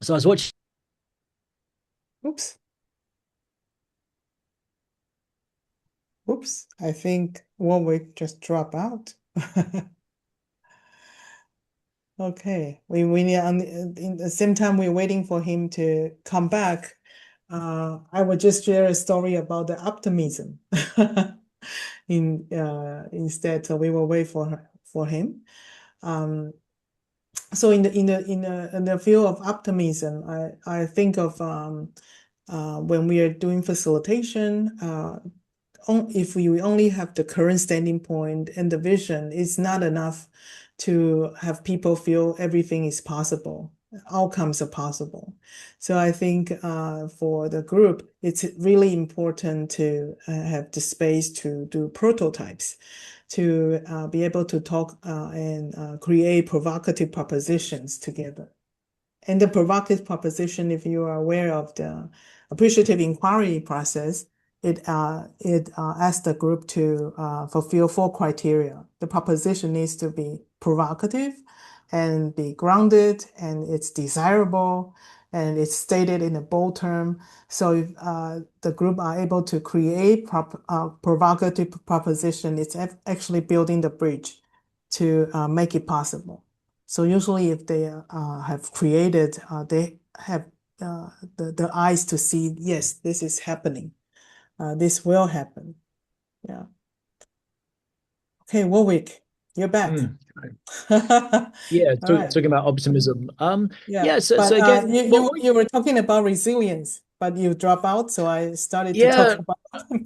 so I was watching. Oops. Oops. I think Warwick just dropped out. Okay. We need in the same time we're waiting for him to come back. I will just share a story about the optimism. Instead, so we will wait for him. Um, so in the field of optimism, I think of when we are doing facilitation, if we only have the current standing point and the vision, it's not enough to have people feel everything is possible. Outcomes are possible. So I think for the group, it's really important to have the space to do prototypes, to be able to talk and create provocative propositions together. And the provocative proposition, if you are aware of the appreciative inquiry process, it asks the group to fulfill four criteria. The proposition needs to be provocative and be grounded, and it's desirable, and it's stated in a bold term. So if the group are able to create provocative proposition, it's actually building the bridge to make it possible. So usually if they have created, they have the eyes to see, yes, this is happening. This will happen. Yeah. Okay, Warwick, you're back. Mm. All Yeah, right. talking about optimism. Yeah. Yeah. So But again, you were talking about resilience, but you drop out, so I started to talk yeah, about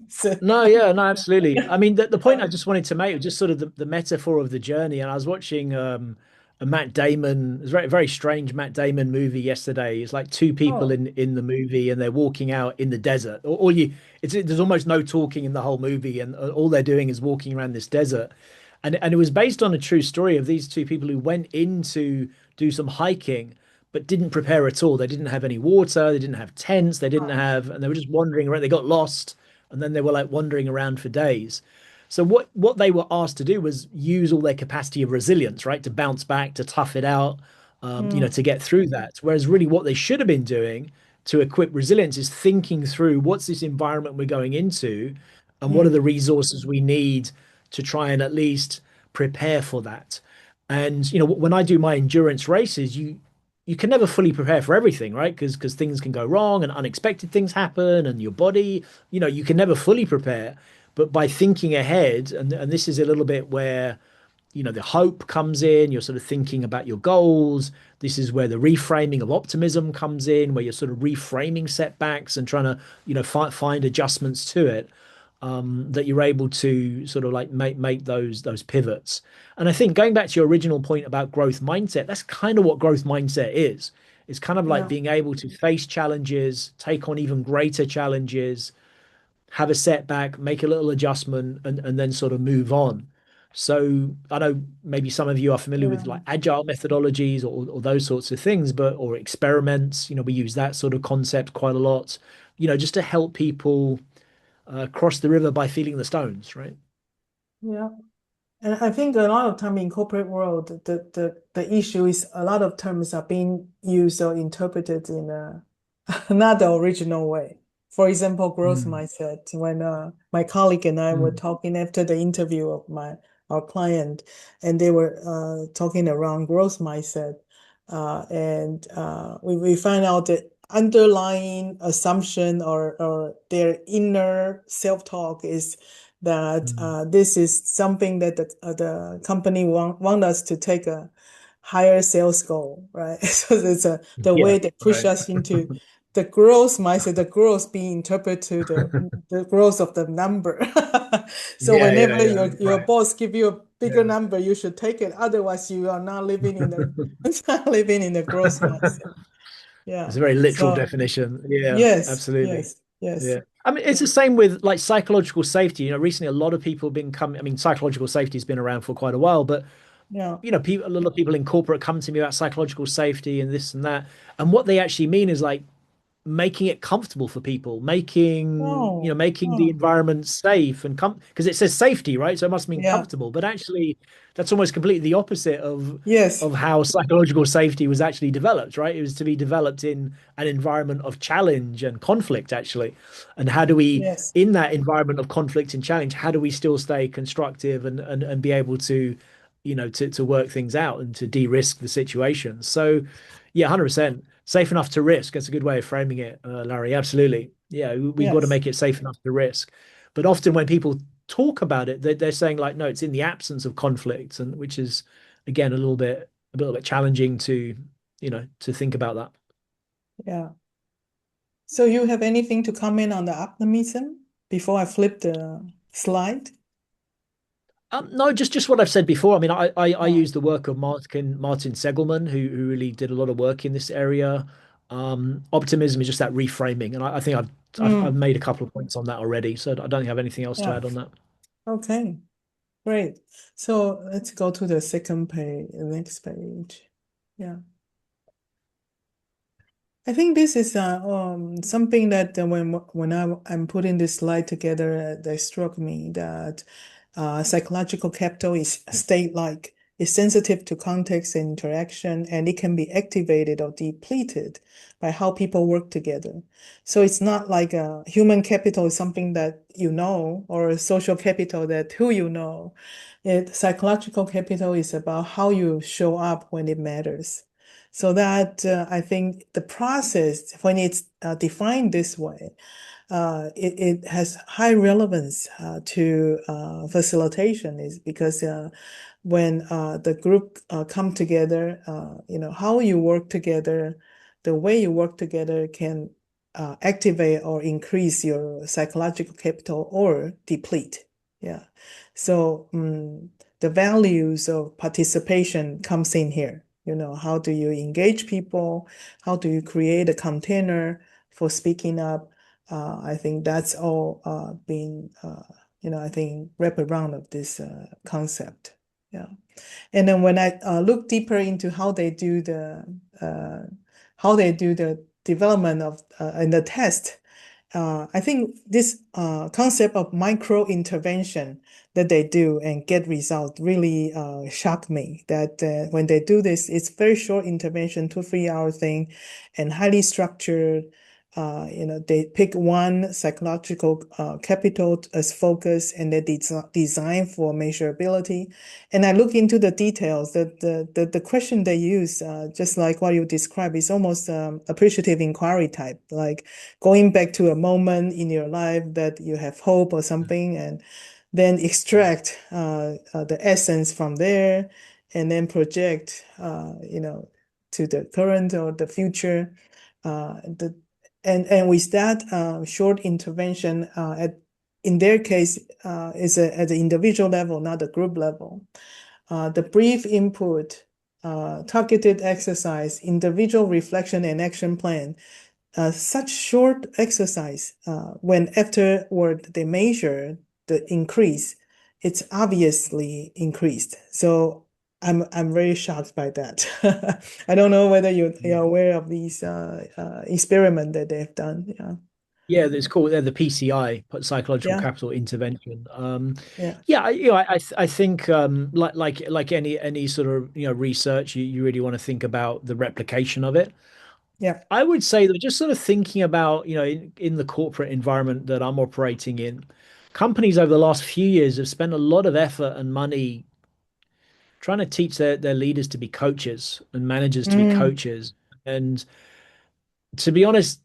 so, no, yeah, no, absolutely. I mean, the point I just wanted to make was just sort of the metaphor of the journey. And I was watching a Matt Damon, it was a very strange Matt Damon movie yesterday. It's like two people oh, in the movie, and they're walking out in the desert. There's almost no talking in the whole movie, and all they're doing is walking around this desert. And it was based on a true story of these two people who went in to do some hiking, but didn't prepare at all. They didn't have any water, they didn't have tents, and they were just wandering around. They got lost, and then they were like wandering around for days. So what they were asked to do was use all their capacity of resilience, right, to bounce back, to tough it out, mm, to get through that. Whereas really what they should have been doing to equip resilience is thinking through what's this environment we're going into, and what are mm, the resources we need to try and at least prepare for that. And when I do my endurance races, you can never fully prepare for everything, right? Because things can go wrong and unexpected things happen, and your body, you can never fully prepare. But by thinking ahead, and this is a little bit where the hope comes in. You're sort of thinking about your goals. This is where the reframing of optimism comes in, where you're sort of reframing setbacks and trying to find adjustments to it, that you're able to sort of like make those pivots. And I think going back to your original point about growth mindset, that's kind of what growth mindset is. It's kind of like yeah, being able to face challenges, take on even greater challenges, have a setback, make a little adjustment, and then sort of move on. So I know maybe some of you are familiar with yeah, like agile methodologies or those sorts of things, or experiments. We use that sort of concept quite a lot, just to help people cross the river by feeling the stones, right? yeah. And I think a lot of time in corporate world, the issue is a lot of terms are being used or interpreted in a not the original way. For example, growth Mm, mindset. When my colleague and I were mm, talking after the interview of our client, and they were talking around growth mindset, and we find out that underlying assumption or their inner self-talk is that mm. this is something that the company want us to take a higher sales goal, right? So it's the Yeah, way they push right. us into the growth mindset, the growth being interpreted to the growth of the number. So Yeah, yeah, whenever yeah. your Right. boss give you a bigger Yeah. number, you should take it. Otherwise, you are not living in the not living in the growth mindset. It's Yeah. a very literal So definition. Yeah, yes, absolutely. yes, yes. Yeah. I mean, it's the same with like psychological safety. Recently a lot of people have been coming, I mean, psychological safety has been around for quite a while, but Yeah. a lot of people in corporate come to me about psychological safety and this and that. And what they actually mean is like making it comfortable for people, Oh, making the oh, environment safe and because it says safety, right? So it must mean yeah. comfortable, but actually that's almost completely the opposite Yes, of how psychological safety was actually developed, right? It was to be developed in an environment of challenge and conflict, actually. And how do we, yes, in that environment of conflict and challenge, how do we still stay constructive and be able to, to work things out and to de-risk the situation? So, yeah, 100%. Safe enough to risk. That's a good way of framing it, Larry. Absolutely. Yeah, we've got to yes. make it safe enough to risk. But often when people talk about it, they're saying like, no, it's in the absence of conflict, and which is again a little bit challenging to think about that. Yeah. So you have anything to comment on the optimism before I flip the slide? No, just what I've said before. I mean, I Oh, use the work of Martin Segelman, who really did a lot of work in this area. Optimism is just that reframing, and I think I've mm, made a couple of points on that already. So I don't have anything else to yeah. add on that. Okay, great. So let's go to the second page, the next page. Yeah. I think this is something that when I'm putting this slide together, that struck me that psychological capital is state-like. It's sensitive to context and interaction, and it can be activated or depleted by how people work together. So it's not like human capital is something that you know, or social capital that who you know. Psychological capital is about how you show up when it matters. So that I think the process, when it's defined this way, it has high relevance to facilitation is because when the group come together, how you work together, the way you work together can activate or increase your psychological capital or deplete. Yeah. So the values of participation comes in here. How do you engage people? How do you create a container for speaking up? I think that's all being, I think wrap around of this concept. Yeah. And then when I look deeper into uh, how they do the development of and the test, I think this concept of micro intervention that they do and get results really shocked me. That when they do this, it's very short intervention, 2 3 hour thing, and highly structured. They pick one psychological capital as focus, and they design for measurability. And I look into the details. The question they use, just like what you described, is almost appreciative inquiry type, like going back to a moment in your life that you have hope or something, and then extract the essence from there, and then project, to the current or the future. The and with that short intervention, in their case, is at the individual level, not the group level. The brief input, targeted exercise, individual reflection and action plan, such short exercise, when afterward they measure the increase, it's obviously increased. So I'm very shocked by that. I don't know whether you're aware of these experiment that they've done. Yeah. Yeah, it's called the PCI, psychological Yeah. capital intervention. Yeah. Yeah, I think like any sort of research, you really want to think about the replication of it. Yeah. I would say that just sort of thinking about in the corporate environment that I'm operating in, companies over the last few years have spent a lot of effort and money trying to teach their leaders to be coaches and managers to be Mm, coaches. And to be honest,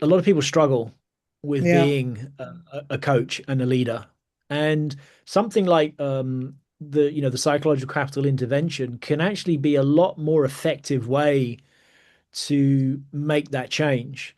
a lot of people struggle with yeah. being a coach and a leader. And something like the psychological capital intervention can actually be a lot more effective way to make that change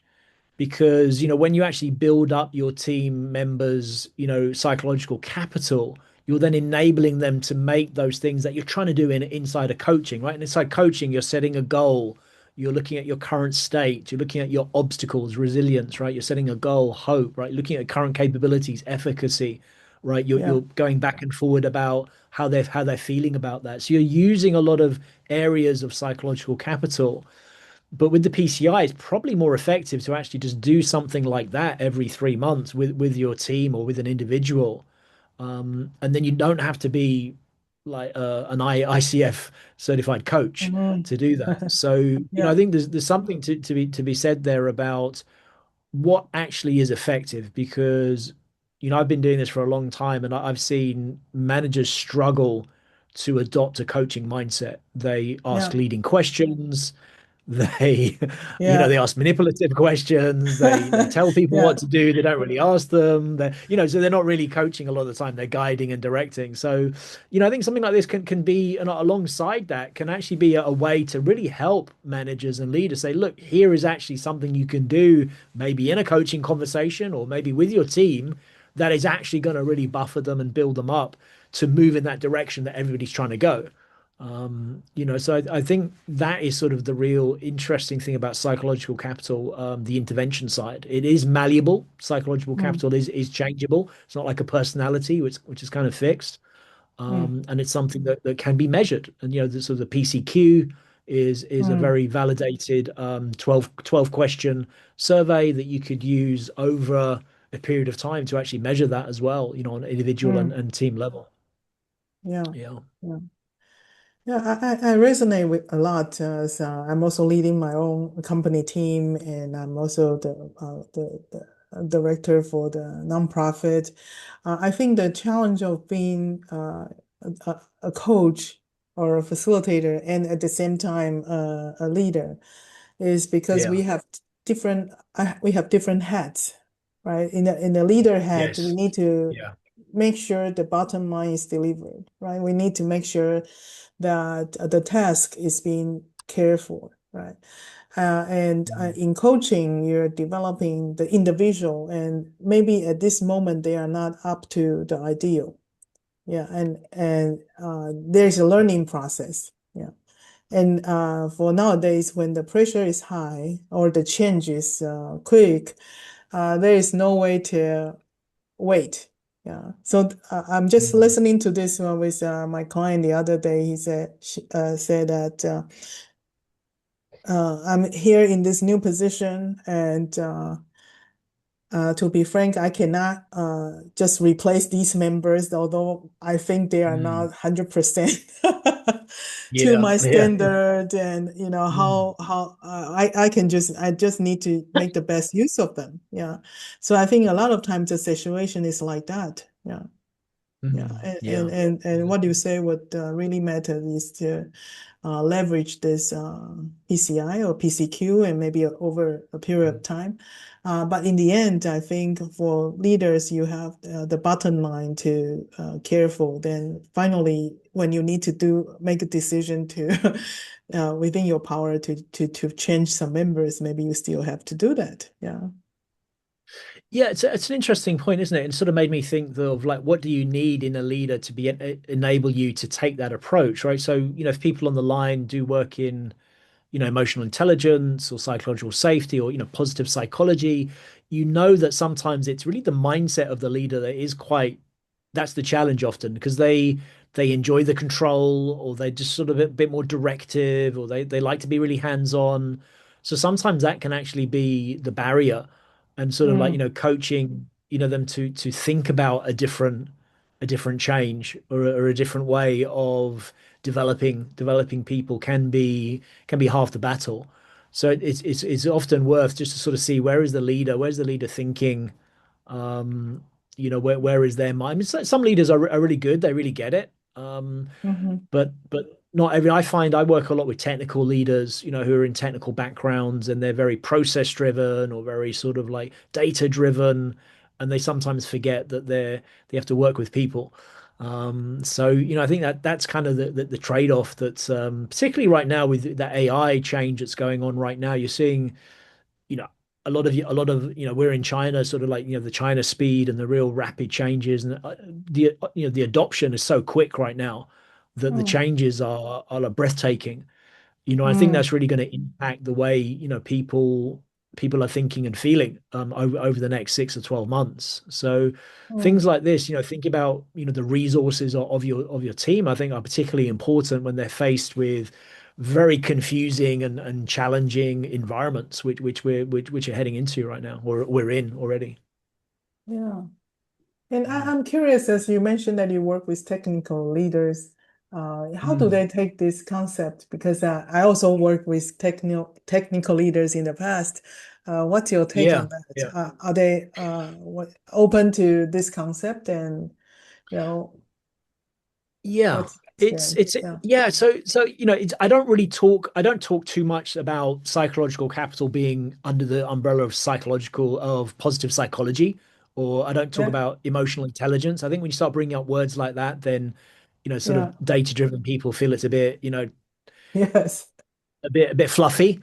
because when you actually build up your team members psychological capital, you're then enabling them to make those things that you're trying to do in inside of coaching, right? And inside coaching, you're setting a goal, you're looking at your current state, you're looking at your obstacles, resilience, right? You're setting a goal, hope, right? Looking at current capabilities, efficacy, right? you're, Yeah. you're going back and forward about how they're feeling about that, so you're using a lot of areas of psychological capital. But with the PCI, it's probably more effective to actually just do something like that every 3 months with your team or with an individual. And then you don't have to be like an ICF certified coach Mhm. to do that. So, I Yeah. think there's something to be said there about what actually is effective because, I've been doing this for a long time and I've seen managers struggle to adopt a coaching mindset. They ask Yeah. leading questions. They, Yeah. they ask manipulative questions. They tell people what Yeah. to do. They don't really ask them. So they're not really coaching a lot of the time. They're guiding and directing. So, I think something like this can be, and alongside that, can actually be a way to really help managers and leaders say, look, here is actually something you can do, maybe in a coaching conversation or maybe with your team, that is actually going to really buffer them and build them up to move in that direction that everybody's trying to go. So I think that is sort of the real interesting thing about psychological capital, the intervention side. It is malleable. Psychological Mm, capital is changeable. It's not like a personality, which is kind of fixed. mm, And it's something that can be measured. And the sort of the PCQ is a Mm, very validated 12 question survey that you could use over a period of time to actually measure that as well, on individual mm, and team level. yeah. Yeah. Yeah. Yeah, I resonate with a lot as I'm also leading my own company team, and I'm also the director for the nonprofit. I think the challenge of being a coach or a facilitator and at the same time a leader is because Yeah. we have different hats, right? In the leader hat, we Yes. need to Yeah. make sure the bottom line is delivered, right? We need to make sure that the task is being cared for, right? And Mm. in coaching, you're developing the individual, and maybe at this moment they are not up to the ideal. Yeah, and there's a learning process. Yeah, and for nowadays, when the pressure is high or the change is quick, there is no way to wait. Yeah. So I'm just Mm. listening to this one with my client the other day. Said that I'm here in this new position, and to be frank, I cannot just replace these members, although I think they are not Mm. 100% to Yeah. my Yeah. standard, and Mm. how I just need to make the best use of them. Yeah. So I think a lot of times the situation is like that. Yeah. Yeah, Mm. and Yeah. and and Yeah. what you say what really matters is to leverage this PCI or PCQ and maybe over a period of time. But in the end, I think for leaders, you have the bottom line to care for. Then finally, when you need to make a decision to within your power to change some members, maybe you still have to do that. Yeah. Yeah, it's an interesting point, isn't it? And sort of made me think of like, what do you need in a leader to be enable you to take that approach, right? So, if people on the line do work in, emotional intelligence or psychological safety or, positive psychology, that sometimes it's really the mindset of the leader that is quite that's the challenge often because they enjoy the control or they're just sort of a bit more directive or they like to be really hands-on. So sometimes that can actually be the barrier and sort of like, Mm, coaching, them to think about a different change or a different way of developing people can be half the battle. So it's often worth just to sort of see where's the leader thinking, um, where is their mind? I mean, some leaders are really good; they really get it. mhm, But not every. I find I work a lot with technical leaders, who are in technical backgrounds and they're very process driven or very sort of like data driven, and they sometimes forget that they have to work with people. So I think that's kind of the trade-off that's particularly right now with that AI change that's going on right now. You're seeing you know a lot of we're in China, sort of like the China speed and the real rapid changes, and the adoption is so quick right now that the mm, changes are breathtaking. I think mm, that's really going to impact the way people are thinking and feeling over the next 6 or 12 months. So things mm. like this, think about the resources of your team. I think are particularly important when they're faced with very confusing and challenging environments, which are heading into right now, or we're in already. Yeah. And Mm. I'm curious, as you mentioned that you work with technical leaders, how do Mm. they take this concept? Because I also work with technical leaders in the past. What's your take Yeah, on that? yeah. Are they open to this concept? And you know, Yeah. what's your It's experience? it's Yeah, yeah, so I don't talk too much about psychological capital being under the umbrella of positive psychology, or I don't talk yeah, about emotional intelligence. I think when you start bringing up words like that, then sort of yeah, data-driven people feel it's a bit, yes, a bit fluffy.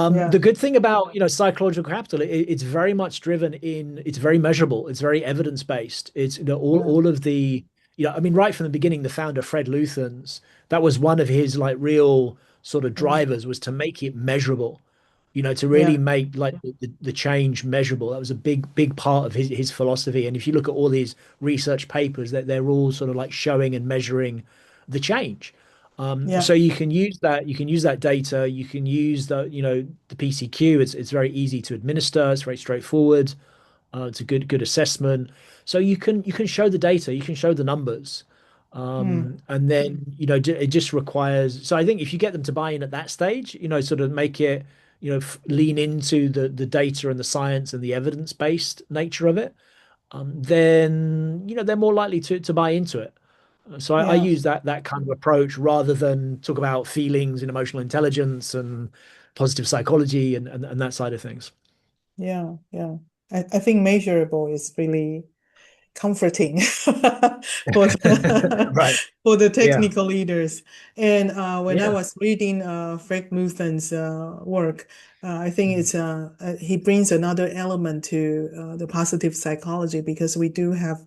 yeah, The good thing about psychological capital, it's very much it's very measurable, it's very evidence based. It's all yeah, all of the I mean, right from the beginning, the founder Fred Luthans, that was one of his like real sort of mm, drivers was to make it measurable. To really yeah, make like the change measurable. That was a big part of his philosophy. And if you look at all these research papers, that they're all sort of like showing and measuring the change. Yeah. So you can use that data, you can use the PCQ. It's very easy to administer, it's very straightforward. It's a good assessment. So you can show the data, you can show the numbers. Mm, And then, it just requires. So I think if you get them to buy in at that stage, sort of make it, lean into the data and the science and the evidence-based nature of it, then, they're more likely to buy into it. So I yeah. use that kind of approach rather than talk about feelings and emotional intelligence and positive psychology and that side of things. Yeah. Yeah. I think measurable is really comforting for Right. for the Yeah. technical leaders. And when I Yeah. was reading Frank Luthen's work, I think Mm, he brings another element to the positive psychology because we do have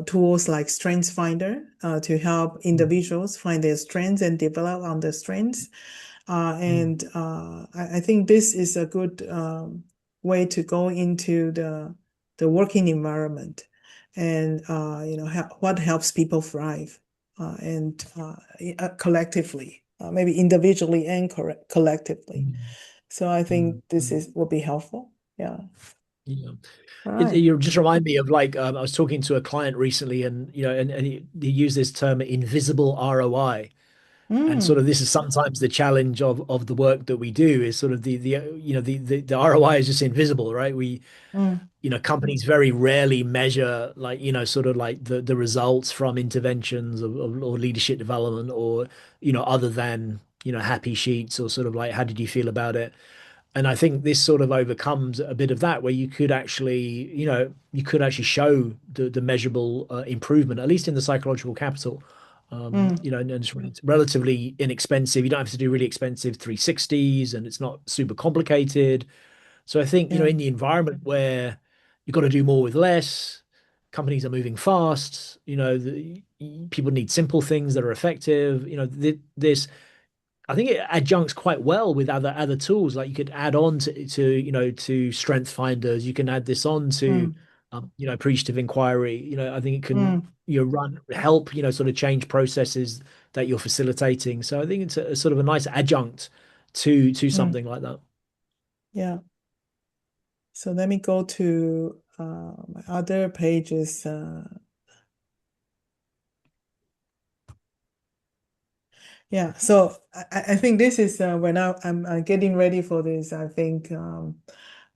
tools like Strengths Finder to help mm, individuals find their strengths and develop on their strengths. mm, And I think this is a good way to go into the working environment and what helps people thrive and collectively, maybe individually and collectively. mm, So I think mm, this mm. is will be helpful. Yeah. Yeah. All right. You just remind me of, like, I was talking to a client recently, and he used this term invisible ROI. And sort Mm, of this is sometimes the challenge of the work that we do, is sort of the ROI is just invisible, right? mm, Companies very rarely measure, like, sort of like the results from interventions or leadership development, or, other than, happy sheets, or sort of like, how did you feel about it? And I think this sort of overcomes a bit of that, where you could actually show the measurable improvement, at least in the psychological capital. mm, And it's relatively inexpensive. You don't have to do really expensive 360s, and it's not super complicated. So I think, yeah. in the environment where you've got to do more with less, companies are moving fast, people need simple things that are effective. This, I think it adjuncts quite well with other tools. Like, you could add on to strength finders. You can add this on to Mm, appreciative inquiry. I think it can, mm, help, sort of change processes that you're facilitating. So I think it's a sort of a nice adjunct to mm, something like that. yeah. So let me go to my other pages. Yeah, so I think this is when I'm getting ready for this. I think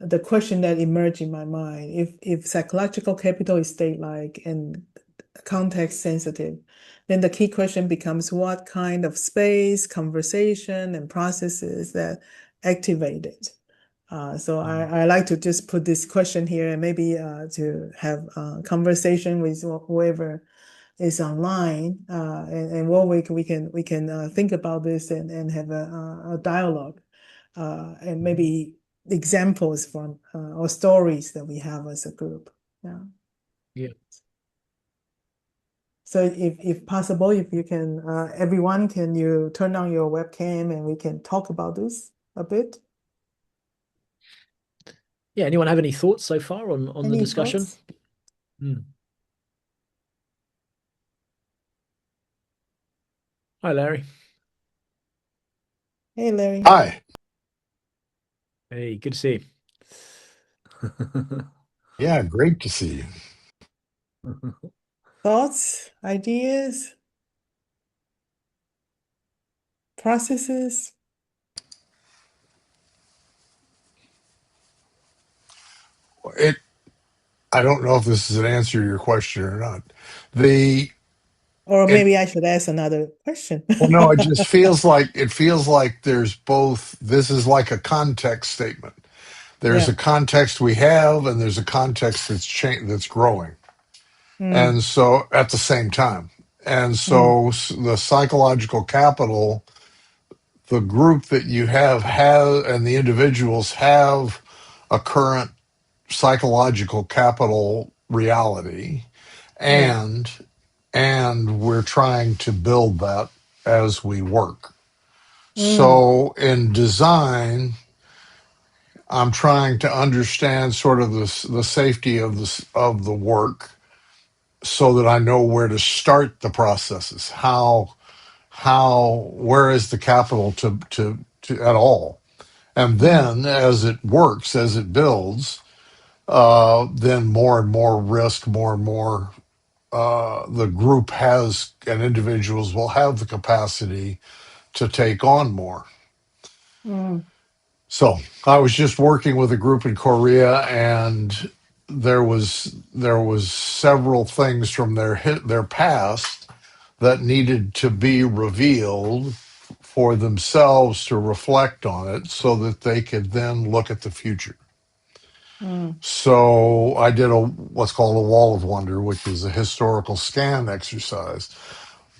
the question that emerged in my mind, if psychological capital is state-like and context sensitive, then the key question becomes what kind of space, conversation, and processes that activate it. So Mm. I like to just put this question here and maybe to have a conversation with whoever is online, and Warwick, we can think about this and have a dialogue, and Mhm. maybe examples from or stories that we have as a group. Yeah. Yeah. So if possible, if you can, everyone, can you turn on your webcam and we can talk about this a bit? Yeah. Anyone have any thoughts so far on the Any discussion? thoughts? Mm. Hi, Larry. Hey, Larry, Hi. Hey, good to see Yeah, great to see you. you. thoughts, ideas, processes, It I don't know if this is an answer to your question or not. The or it maybe I should ask another question. Well, no, it feels like there's both. This is like a context statement. There's a Yeah. context we have, and there's a context that's growing, Mm, and so at the same time. And mm, so the psychological capital, the group that you have, and the individuals have a current psychological capital reality, yeah. and we're trying to build that as we work. Mm, So in design, I'm trying to understand sort of the safety of the work, so that I know where to start the processes, where is the capital to at all? And mm, then as it works, as it builds, then more and more risk, more and more the group has and individuals will have the capacity to take on more. mm, So I was just working with a group in Korea, and there was several things from their past that needed to be revealed for themselves to reflect on it so that they could then look at the future. mm, So I did a what's called a wall of wonder, which is a historical scan exercise.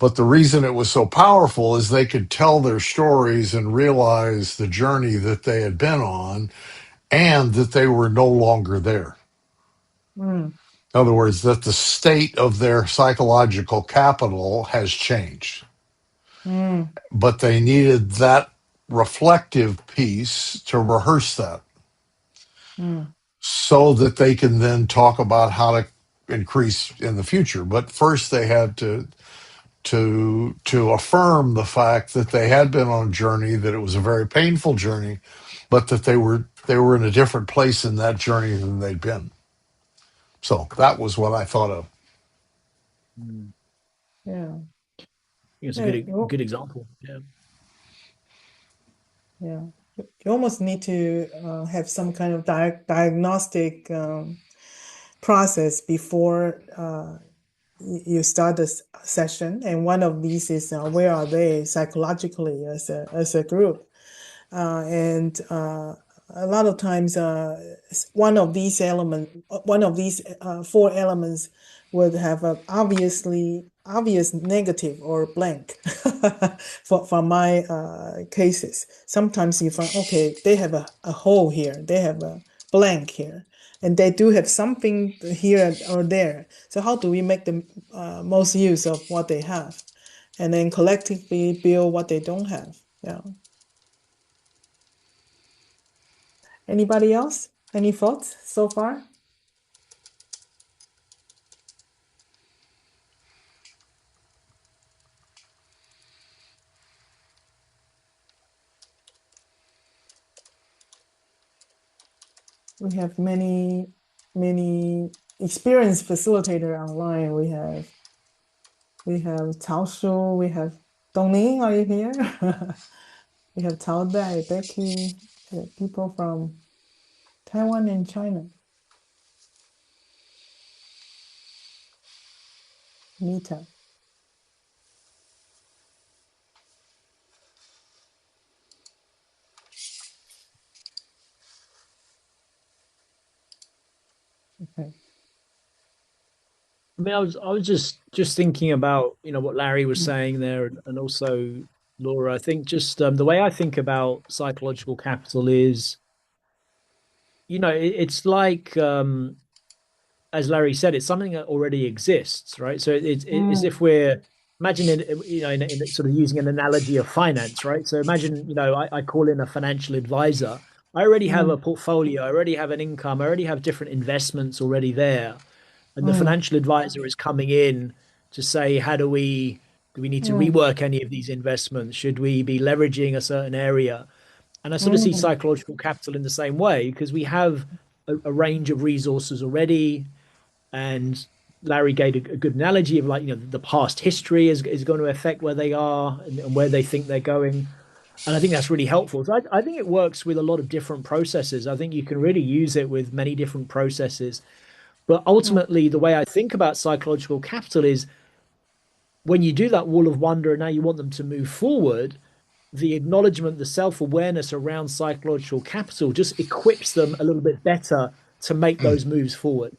But the reason it was so powerful is they could tell their stories and realize the journey that they had been on and that they were no longer there. mm, In other words, that the state of their psychological capital has changed. mm, But they needed that reflective piece to rehearse that mm, so that they can then talk about how to increase in the future. But first they had to affirm the fact that they had been on a journey, that it was a very painful journey, but that they were in a different place in that journey than they'd been. So that was what I thought of. Mm. yeah. I think it's a Yeah, good example. Yeah. yeah. You almost need to have some kind of diagnostic process before you start this session. And one of these is where are they psychologically as a group? And a lot of times, one of these four elements would have a obvious negative or blank for my cases. Sometimes you find, okay, they have a hole here, they have a blank here, and they do have something here or there. So how do we make the most use of what they have, and then collectively build what they don't have? Yeah. Anybody else? Any thoughts so far? We have many experienced facilitator online. We have Cao Shu, we have Dongning, are you here? We have Cao Dai, Becky, people from Taiwan and China. Nita. Okay. I mean, I was just thinking about, what Larry was Mm, saying there, and also Laura. I think just the way I think about psychological capital is, it's like as Larry said, it's something that already exists, right? So it's as if mm, we're imagining, in sort of using an analogy of finance, right? So imagine, I call in a financial advisor. I already have a mm, portfolio, I already have an income, I already have different investments already there. And the mm, financial advisor is coming in to say, how do we need to mm, rework any of these investments? Should we be leveraging a certain area? And I sort of see mm, psychological capital in the same way because we have a range of resources already. And Larry gave a good analogy of, like, the past history is going to affect where they are and where they think they're going. And I think that's really helpful. So I think it works with a lot of different processes. I think you can really use it with many different processes. But mm, ultimately, the way I think about psychological capital is when you do that wall of wonder and now you want them to move forward, the acknowledgement, the self-awareness around psychological capital just equips them a little bit better to make those moves forward.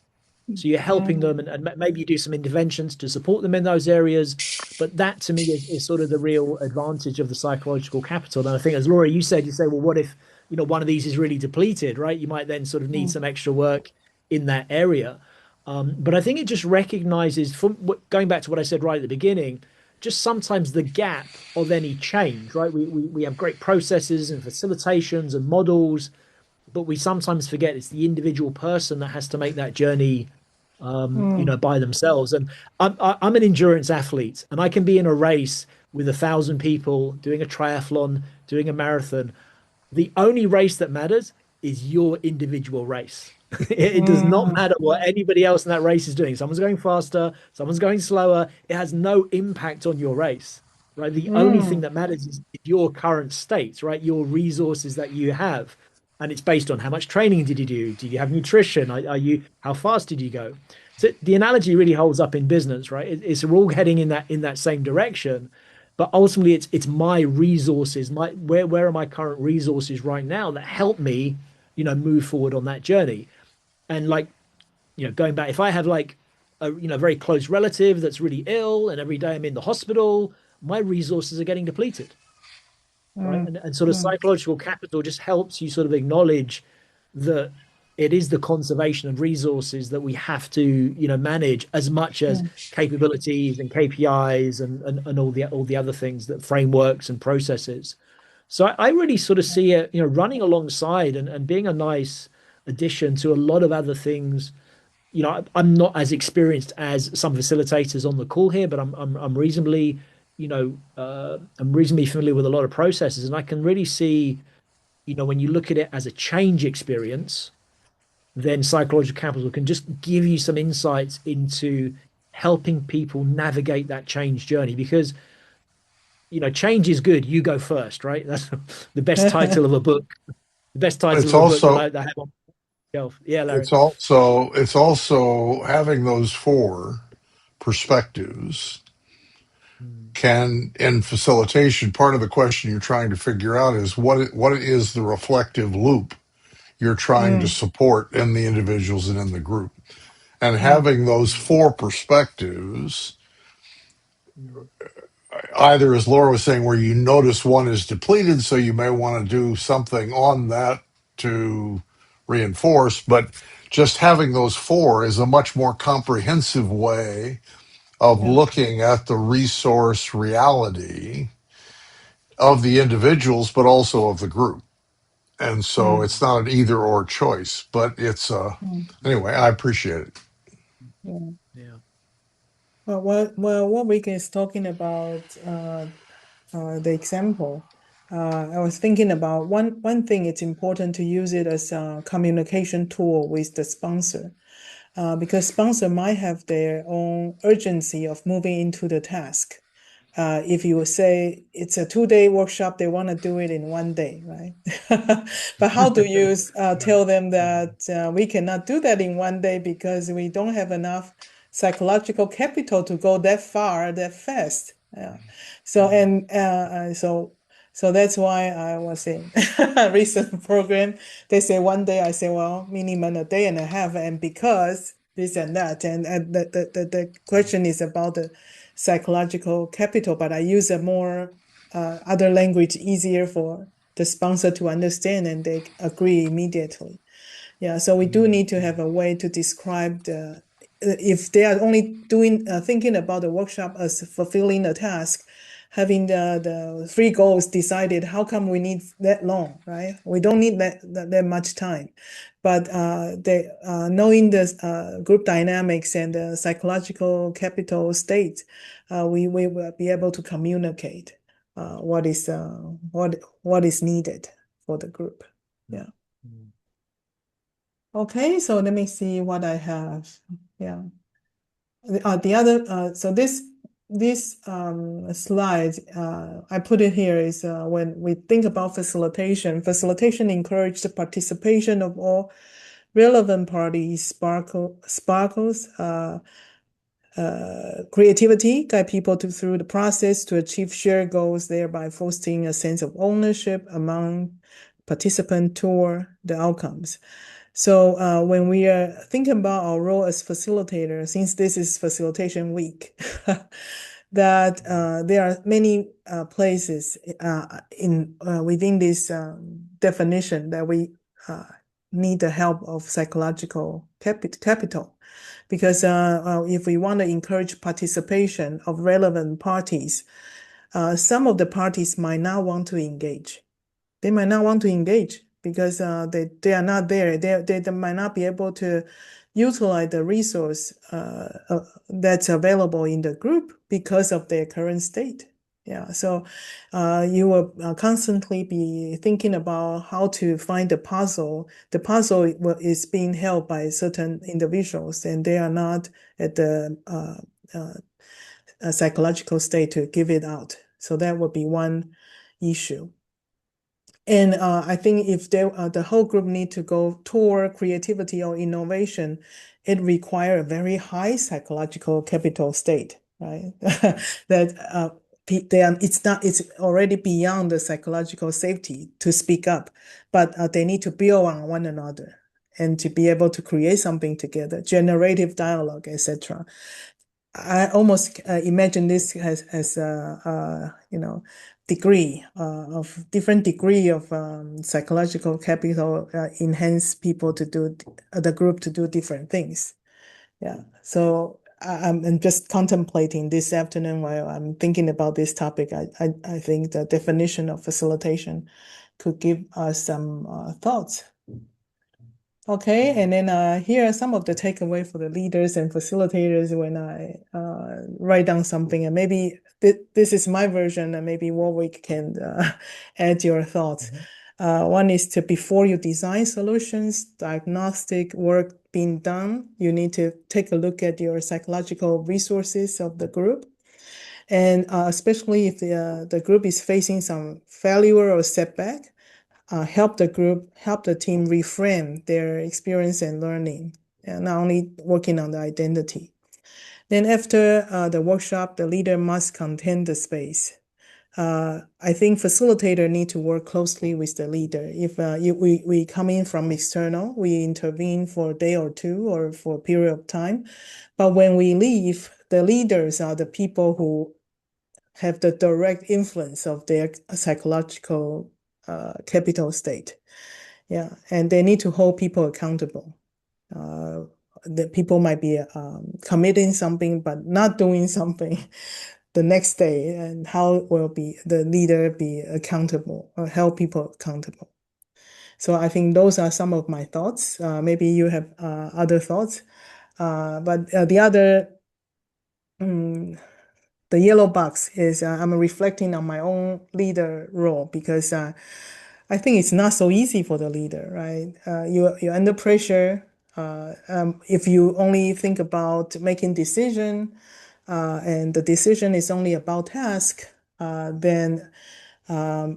So you're helping them, mm, and maybe you do some interventions to support them in those areas. But that to me is sort of the real advantage of the psychological capital. And I think, as Laura, you say, well, what if, one of these is really depleted, right? You might then sort of need mm, some extra work in that area. But I think it just recognizes, from going back to what I said right at the beginning, just sometimes the gap of any change, right? We have great processes and facilitations and models, but we sometimes forget it's the individual person that has to make that journey, mm, by themselves. And I'm an endurance athlete, and I can be in a race with 1,000 people doing a triathlon, doing a marathon, the only race that matters is your individual race. It does not Mm, matter what anybody else in that race is doing. Someone's going faster, someone's going slower. It has no impact on your race, right? The only thing mm, that matters is your current state, right? Your resources that you have. And it's based on how much training did you do? Did you have nutrition? Are you, how fast did you go? So the analogy really holds up in business, right? It's we're all heading in that same direction, but ultimately it's my resources, my where are my current resources right now that help me, move forward on that journey. And like, going back, if I have like a very close relative that's really ill and every day I'm in the hospital, my resources are getting depleted, right? mm, And sort of mm, psychological capital just helps you sort of acknowledge that it is the conservation of resources that we have to, manage as much as mm. capabilities and KPIs and all the other things, that frameworks and processes. So I really sort of see it, running alongside and being a nice addition to a lot of other things. I'm not as experienced as some facilitators on the call here, but I'm reasonably, I'm reasonably familiar with a lot of processes, and I can really see, when you look at it as a change experience, then psychological capital can just give you some insights into helping people navigate that change journey. Because change is good. You go first, right? That's the best title of a book. The best title It's of a book that I, also that I have on the shelf. Yeah, Larry. it's also having those four perspectives Mm, can in facilitation. Part of the question you're trying to figure out is what is the reflective loop you're trying to Mm, support in the individuals and in the group, and mm, having those mm, four perspectives, mm, either as Laura was saying, where you notice one is depleted, so you may want to do something on that to reinforce. But just having those four is a much more comprehensive way of yeah. looking at the resource reality of the individuals, but also of the group. And so Mm, it's not an either or choice, but it's mm, anyway, I appreciate it. yeah. yeah. Well, what Rick is talking about, the example, I was thinking about one thing. It's important to use it as a communication tool with the sponsor, because sponsor might have their own urgency of moving into the task. If you say it's a 2 day workshop, they want to do it in 1 day, right? But how do you Right. tell them Yeah. that we cannot do that in 1 day because we don't have enough psychological capital to go that far that fast? Yeah. So Mm, and so that's why I was saying recent program, they say 1 day, I say, well, minimum a day and a half, and because this and that. And the question is about the psychological capital, but I use a more other language easier for the sponsor to understand, and they agree immediately. Yeah, so we do mm, need to have a way to describe the if they are only doing thinking about the workshop as fulfilling a task, having the three goals decided. How come we need that long, right? We don't need that much time, but they knowing the group dynamics and the psychological capital state, we will be able to communicate what is what is needed for the group. mm, Yeah. mm. Okay, so let me see what I have. Yeah. The other, so this slide, I put it here is when we think about facilitation encourages the participation of all relevant parties, sparkles, creativity, guide people through the process to achieve shared goals, thereby fostering a sense of ownership among participants toward the outcomes. So when we are thinking about our role as facilitator, since this is facilitation week, that there are many places in within this definition that we need the help of psychological capital. Because if we want to encourage participation of relevant parties, some of the parties might not want to engage. They might not want to engage because they are not there. They might not be able to utilize the resource that's available in the group because of their current state. Yeah, so you will constantly be thinking about how to find the puzzle. The puzzle is being held by certain individuals, and they are not at the uh, psychological state to give it out. So that would be one issue. And I think if the whole group need to go toward creativity or innovation, it require a very high psychological capital state, right? That it's already beyond the psychological safety to speak up, but they need to build on one another and to be able to create something together, generative dialogue, etc. I almost imagine this as a degree of different degree of psychological capital enhance people to do the group to do different things. Yeah. So I'm just contemplating this afternoon while I'm thinking about this topic. I think the definition of facilitation could give us some thoughts. Okay, and then here are some of the takeaway for the leaders and facilitators when I write down something, and maybe this is my version, and maybe Warwick can add your thoughts. Mhm. One is to before you design solutions, diagnostic work being done, you need to take a look at your psychological resources of the group, and especially if the group is facing some failure or setback help the team reframe their experience and learning, and not only working on the identity. Then after the workshop, the leader must contain the space. I think facilitator need to work closely with the leader. If we come in from external, we intervene for a day or two or for a period of time. But when we leave, the leaders are the people who have the direct influence of their psychological capital state. Yeah, and they need to hold people accountable. Uh, the people might be committing something but not doing something the next day, and how will be the leader be accountable or help people accountable? So I think those are some of my thoughts. Maybe you have other thoughts, but the other. Um, the yellow box is I'm reflecting on my own leader role because I think it's not so easy for the leader, right? You're under pressure. If you only think about making decision, and the decision is only about task, then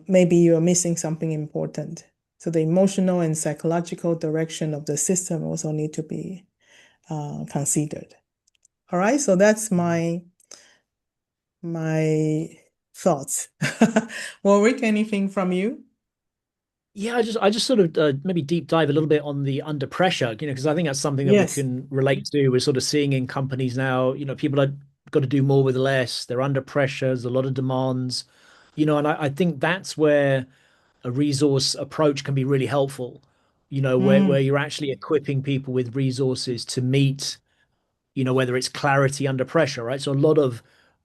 maybe you're missing something important. So the emotional and psychological direction of the system also need to be considered. All right, so that's my thoughts. Warwick, anything from you? Yeah, I just sort of maybe deep dive a little bit on the under pressure, because I think that's something that we Yes. can relate to. We're sort of seeing in companies now, people are got to do more with less. They're under pressure. There's a lot of demands, and I think that's where a resource approach can be really helpful, where Mm, you're actually equipping people with resources to meet whether it's clarity under pressure, right? So a lot of,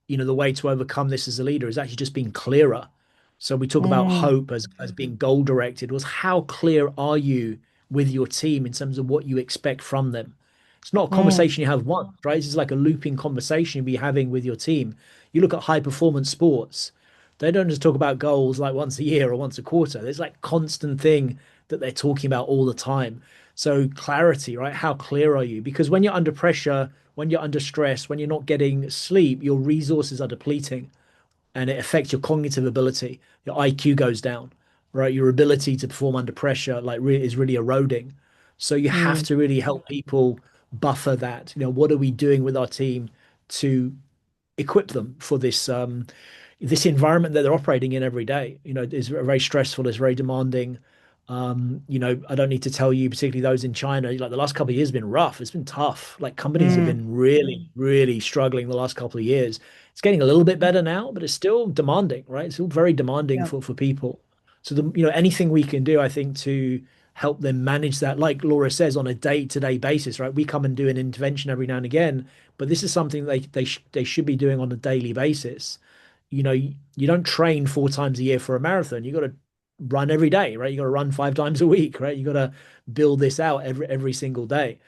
the way to overcome this as a leader is actually just being clearer. So we talk about mm, hope as being goal directed. Was how clear are you with your team in terms of what you expect from them? It's not a mm, conversation you have once, right? This is like a looping conversation you'll be having with your team. You look at high performance sports, they don't just talk about goals like once a year or once a quarter. There's like constant thing that they're talking about all the time. So clarity, right? How clear are you? Because when you're under pressure, when you're under stress, when you're not getting sleep, your resources are depleting and it affects your cognitive ability. Your IQ goes down, right? Your ability to perform under pressure is really eroding. So you have mm, to really help people buffer that. What are we doing with our team to equip them for this environment that they're operating in every day? It's very stressful, it's very demanding. I don't need to tell you, particularly those in China, like the last couple of years have been rough. It's been tough. Like companies have mm, been really, really struggling the last couple of years. It's getting a little bit better now, but it's still demanding, right? It's still very demanding yeah. for people. So anything we can do, I think, to help them manage that, like Laura says, on a day-to-day basis, right? We come and do an intervention every now and again, but this is something they should be doing on a daily basis. You don't train 4 times a year for a marathon. You got to run every day, right? You got to run 5 times a week, right? You got to build this out every single day.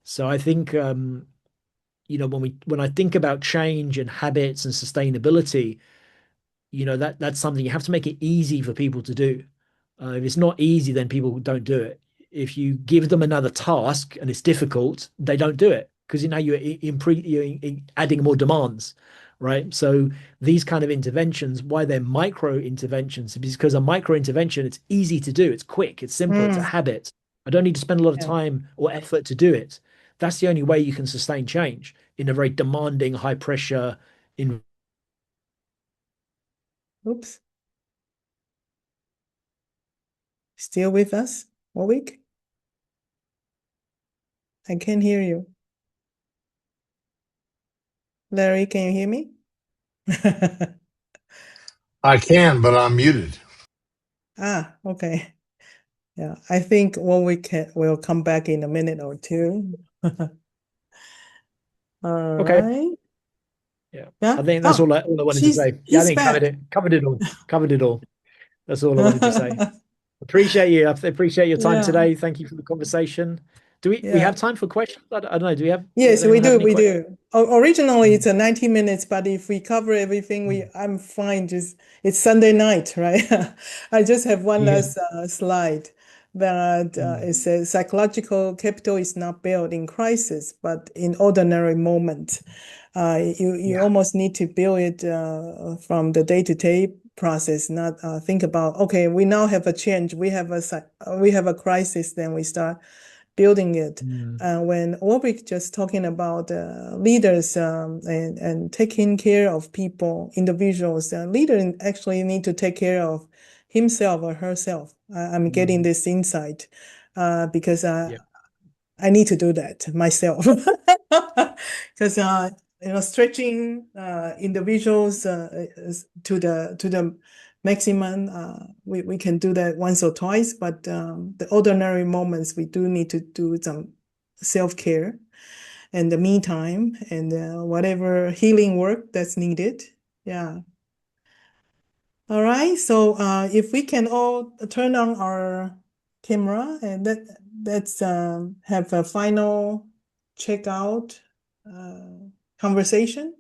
So I think when I think about change and habits and sustainability, that's something you have to make it easy for people to do. If it's not easy, then people don't do it. If you give them another task and it's difficult, they don't do it because you're adding more demands, right? So these kind of interventions, why they're micro interventions, is because a micro intervention, it's easy to do, it's quick, it's simple, it's a Mm, habit. I don't need to spend a lot of yeah. time or effort to do it. That's the only way you can sustain change in a very demanding, high pressure in. Oops. Still with us, Warwick? I can't hear you. Larry, can you hear me? I can, but I'm muted. Ah, okay. Yeah, I think Warwick will come back in a minute or two. All Okay. right. Yeah. Yeah. I think that's Oh, all I wanted to say. Yeah, I he's think back. covered it all. Covered it all. That's all I wanted to say. Appreciate you. I appreciate your time Yeah, today. Thank you for the conversation. Do we yeah. have time for questions? I don't know. Does Yes, we anyone have do, any we questions? do. Originally, it's Mm, a 90 minutes, but if we cover everything, mm, I'm fine. Just it's Sunday night, right? I just have one yeah. last slide that Mm, it says psychological capital is not built in crisis, but in ordinary moments. You yeah. almost need to build it from the day-to-day process, not think about, okay, we now have a change, we have a crisis, then we start building it. Mm, When Warwick just talking about leaders and taking care of people, individuals, leader actually need to take care of himself or herself. I'm getting mm, this insight because yeah. I need to do that myself because stretching individuals to the maximum we can do that once or twice, but the ordinary moments we do need to do some self-care and the me time and whatever healing work that's needed. Yeah. All right, so if we can all turn on our camera and let's have a final checkout conversation.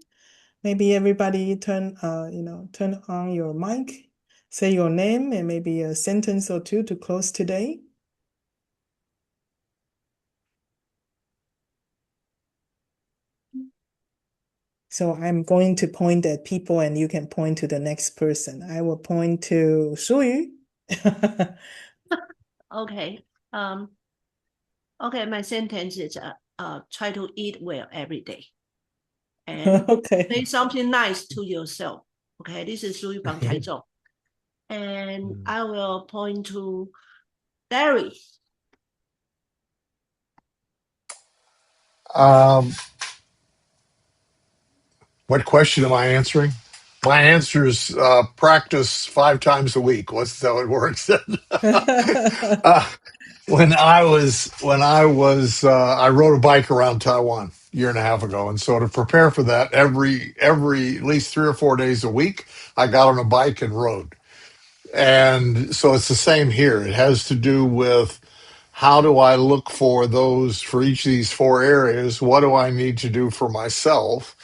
Maybe everybody turn on your mic, say your name and maybe a sentence or two to close today. So I'm going to point at people and you can point to the next person. I will point to Shuyu. Okay. Okay, my sentence is try to eat well every day and Okay. say something nice to yourself. Okay, this is Sui from Taichung. And Mm. I will point to Larry. Um, what question am I answering? My answer is practice 5 times a week. What's how it works? uh, I rode a bike around Taiwan a year and a half ago, and so to prepare for that, every at least 3 or 4 days a week, I got on a bike and rode. And so it's the same here. It has to do with how do I look for those for each of these 4 areas? What do I need to do for myself?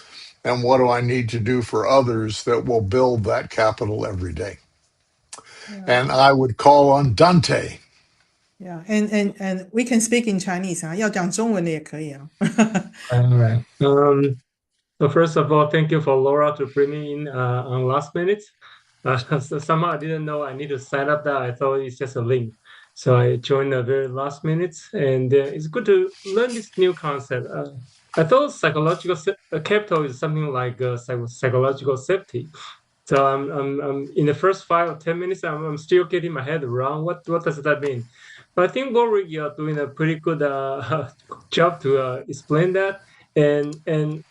And what do I need to do for others that will build that capital every day? Yeah. And I would call on Dante. Yeah, and we can speak in Chinese 啊，要讲中文的也可以啊。All right. So first of all, thank you for Laura to bring me in on last minute. So somehow I didn't know I need to sign up that. I thought it's just a link. So I joined the very last minute, and it's good to learn this new concept. I thought psychological capital is something like psychological safety. So I'm in the first 5 or 10 minutes, I'm still getting my head around what does that mean. But I think Warwick, you're doing a pretty good job to explain that, and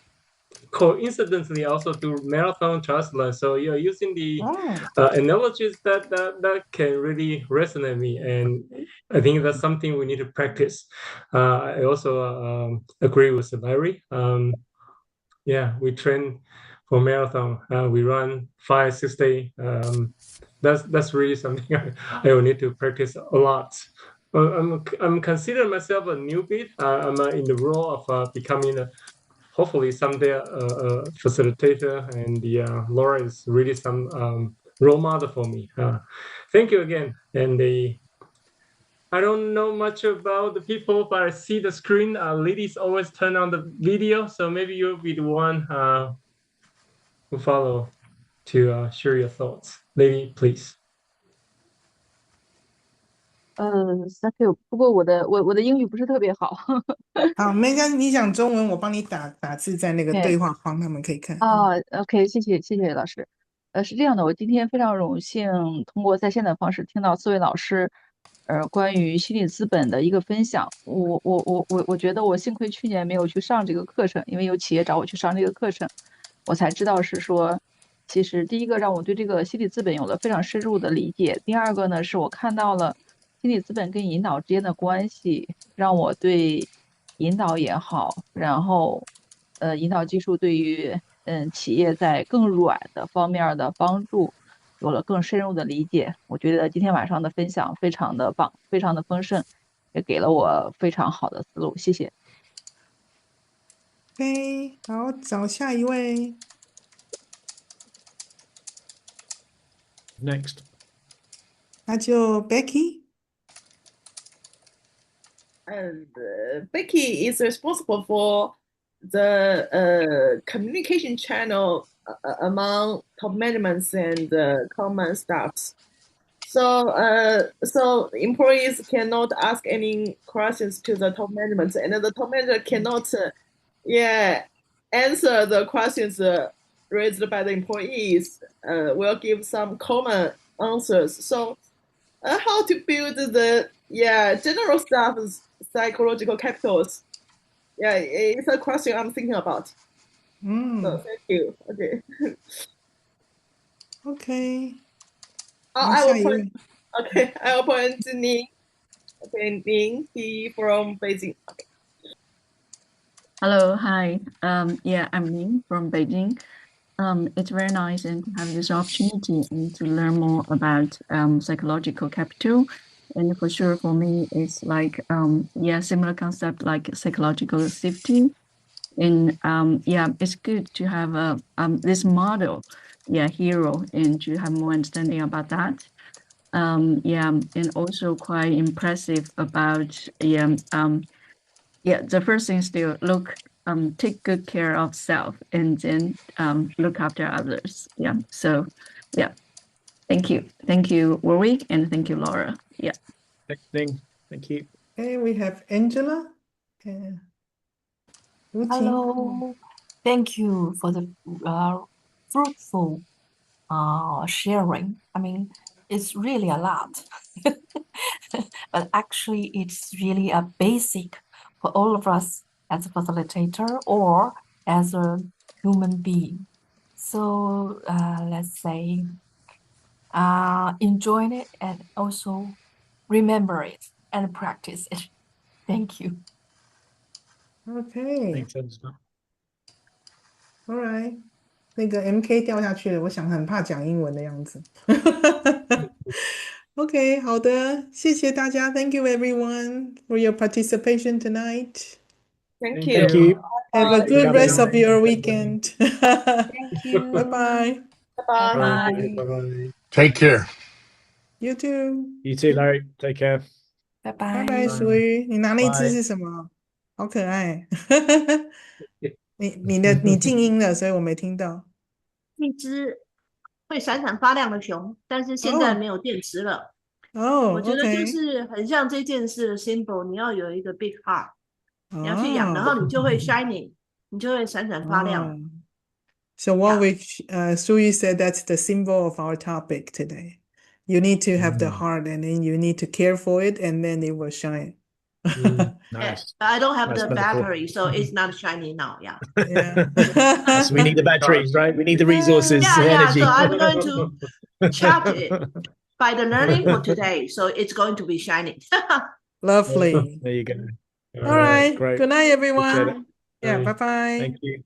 coincidentally also do marathon triathlon. So you're using the Oh, analogies that can really resonate me, and I think that's something we need to practice. I also agree with Larry. Yeah, we train for marathon. We run 5, 6 days. That's really something I will need to practice a lot. I'm considering myself a newbie. I'm in the role of becoming a hopefully someday facilitator, and Laura is really some role model for me. Thank you again. And I don't know much about the people, but I see the screen. Ladies always turn on the video, so maybe you'll be the one who follow to share your thoughts. Lady, please. Thank you。不过我的英语不是特别好。好，没关系，你讲中文，我帮你打字在那个对话框，他们可以看。OK，谢谢老师。是这样的，我今天非常荣幸通过在线的方式听到4位老师，关于心理资本的一个分享。我觉得我幸亏去年没有去上这个课程，因为有企业找我去上这个课程，我才知道是说，其实第一个让我对这个心理资本有了非常深入的理解，第二个呢是我看到了心理资本跟引导之间的关系，让我对引导也好，然后引导技术对于企业在更软的方面的帮助有了更深入的理解。我觉得今天晚上的分享非常的棒，非常的丰盛，也给了我非常好的思路。谢谢。OK，好，找下一位。Next. 那就 Becky。And Becky is responsible for the communication channel among top managements and common staffs. So employees cannot ask any questions to the top management, and the top manager cannot, answer the questions raised by the employees. Will give some common answers. So, how to build the general staff's psychological capitals? Yeah, it's a question I'm thinking about. So thank you. Okay. OK， I 下 will 一 point. 位。 Okay, I will point to Ning. Okay, Ning, he from Beijing. Okay. Hello, hi. I'm Ning from Beijing. It's very nice and to have this opportunity and to learn more about psychological capital. And for sure, for me, it's like similar concept like psychological safety. And it's good to have this model, hero, and to have more understanding about that. And also quite impressive about the first thing is to take good care of self and then look after others. Thank you Warwick, and thank you Laura. Thanks, Ning. Thank you. Okay, we have Angela. Hello, thank you for the fruitful sharing. I mean, it's really a lot, but actually, it's really a basic for all of us as a facilitator or as a human being. So let's say enjoy it and also remember it and practice it. Thank you. OK， Thanks, Angela. All right， 那个 MK 掉下去了，我想很怕讲英文的样子。OK， 好的，谢谢大家。Thank you everyone for your participation tonight. Thank Thank you. you. Have a good rest of your weekend. Thank you. Bye-bye. Bye. Bye. Bye-bye. Take care. You too. You too, Larry. Take care. 拜拜拜，拜。淑瑜。你拿那只 Bye. 是什么？好可爱。你静音了，所以我没听到。一只会闪闪发亮的熊，但是现在没有电池了。我觉得就 OK。 是很像这件事的 symbol， 你要有一个 big heart， 你要去养，然哦后你就会 shining， 你就会闪闪发亮。So Warwick, Sui said that's the symbol of our topic today. You need to have the heart, and then you need to care for it, and then it will shine. Nice. I don't have Nice the metaphor. battery, so it's not shining now. Yeah. Yeah. So we need the batteries, right? We need the resources and energy. So I'm going to charge it by the learning for today, so it's going to be shining. Lovely. There you go. All right. Great. Good night, Appreciate it. everyone. Yeah. Bye-bye. Thank you.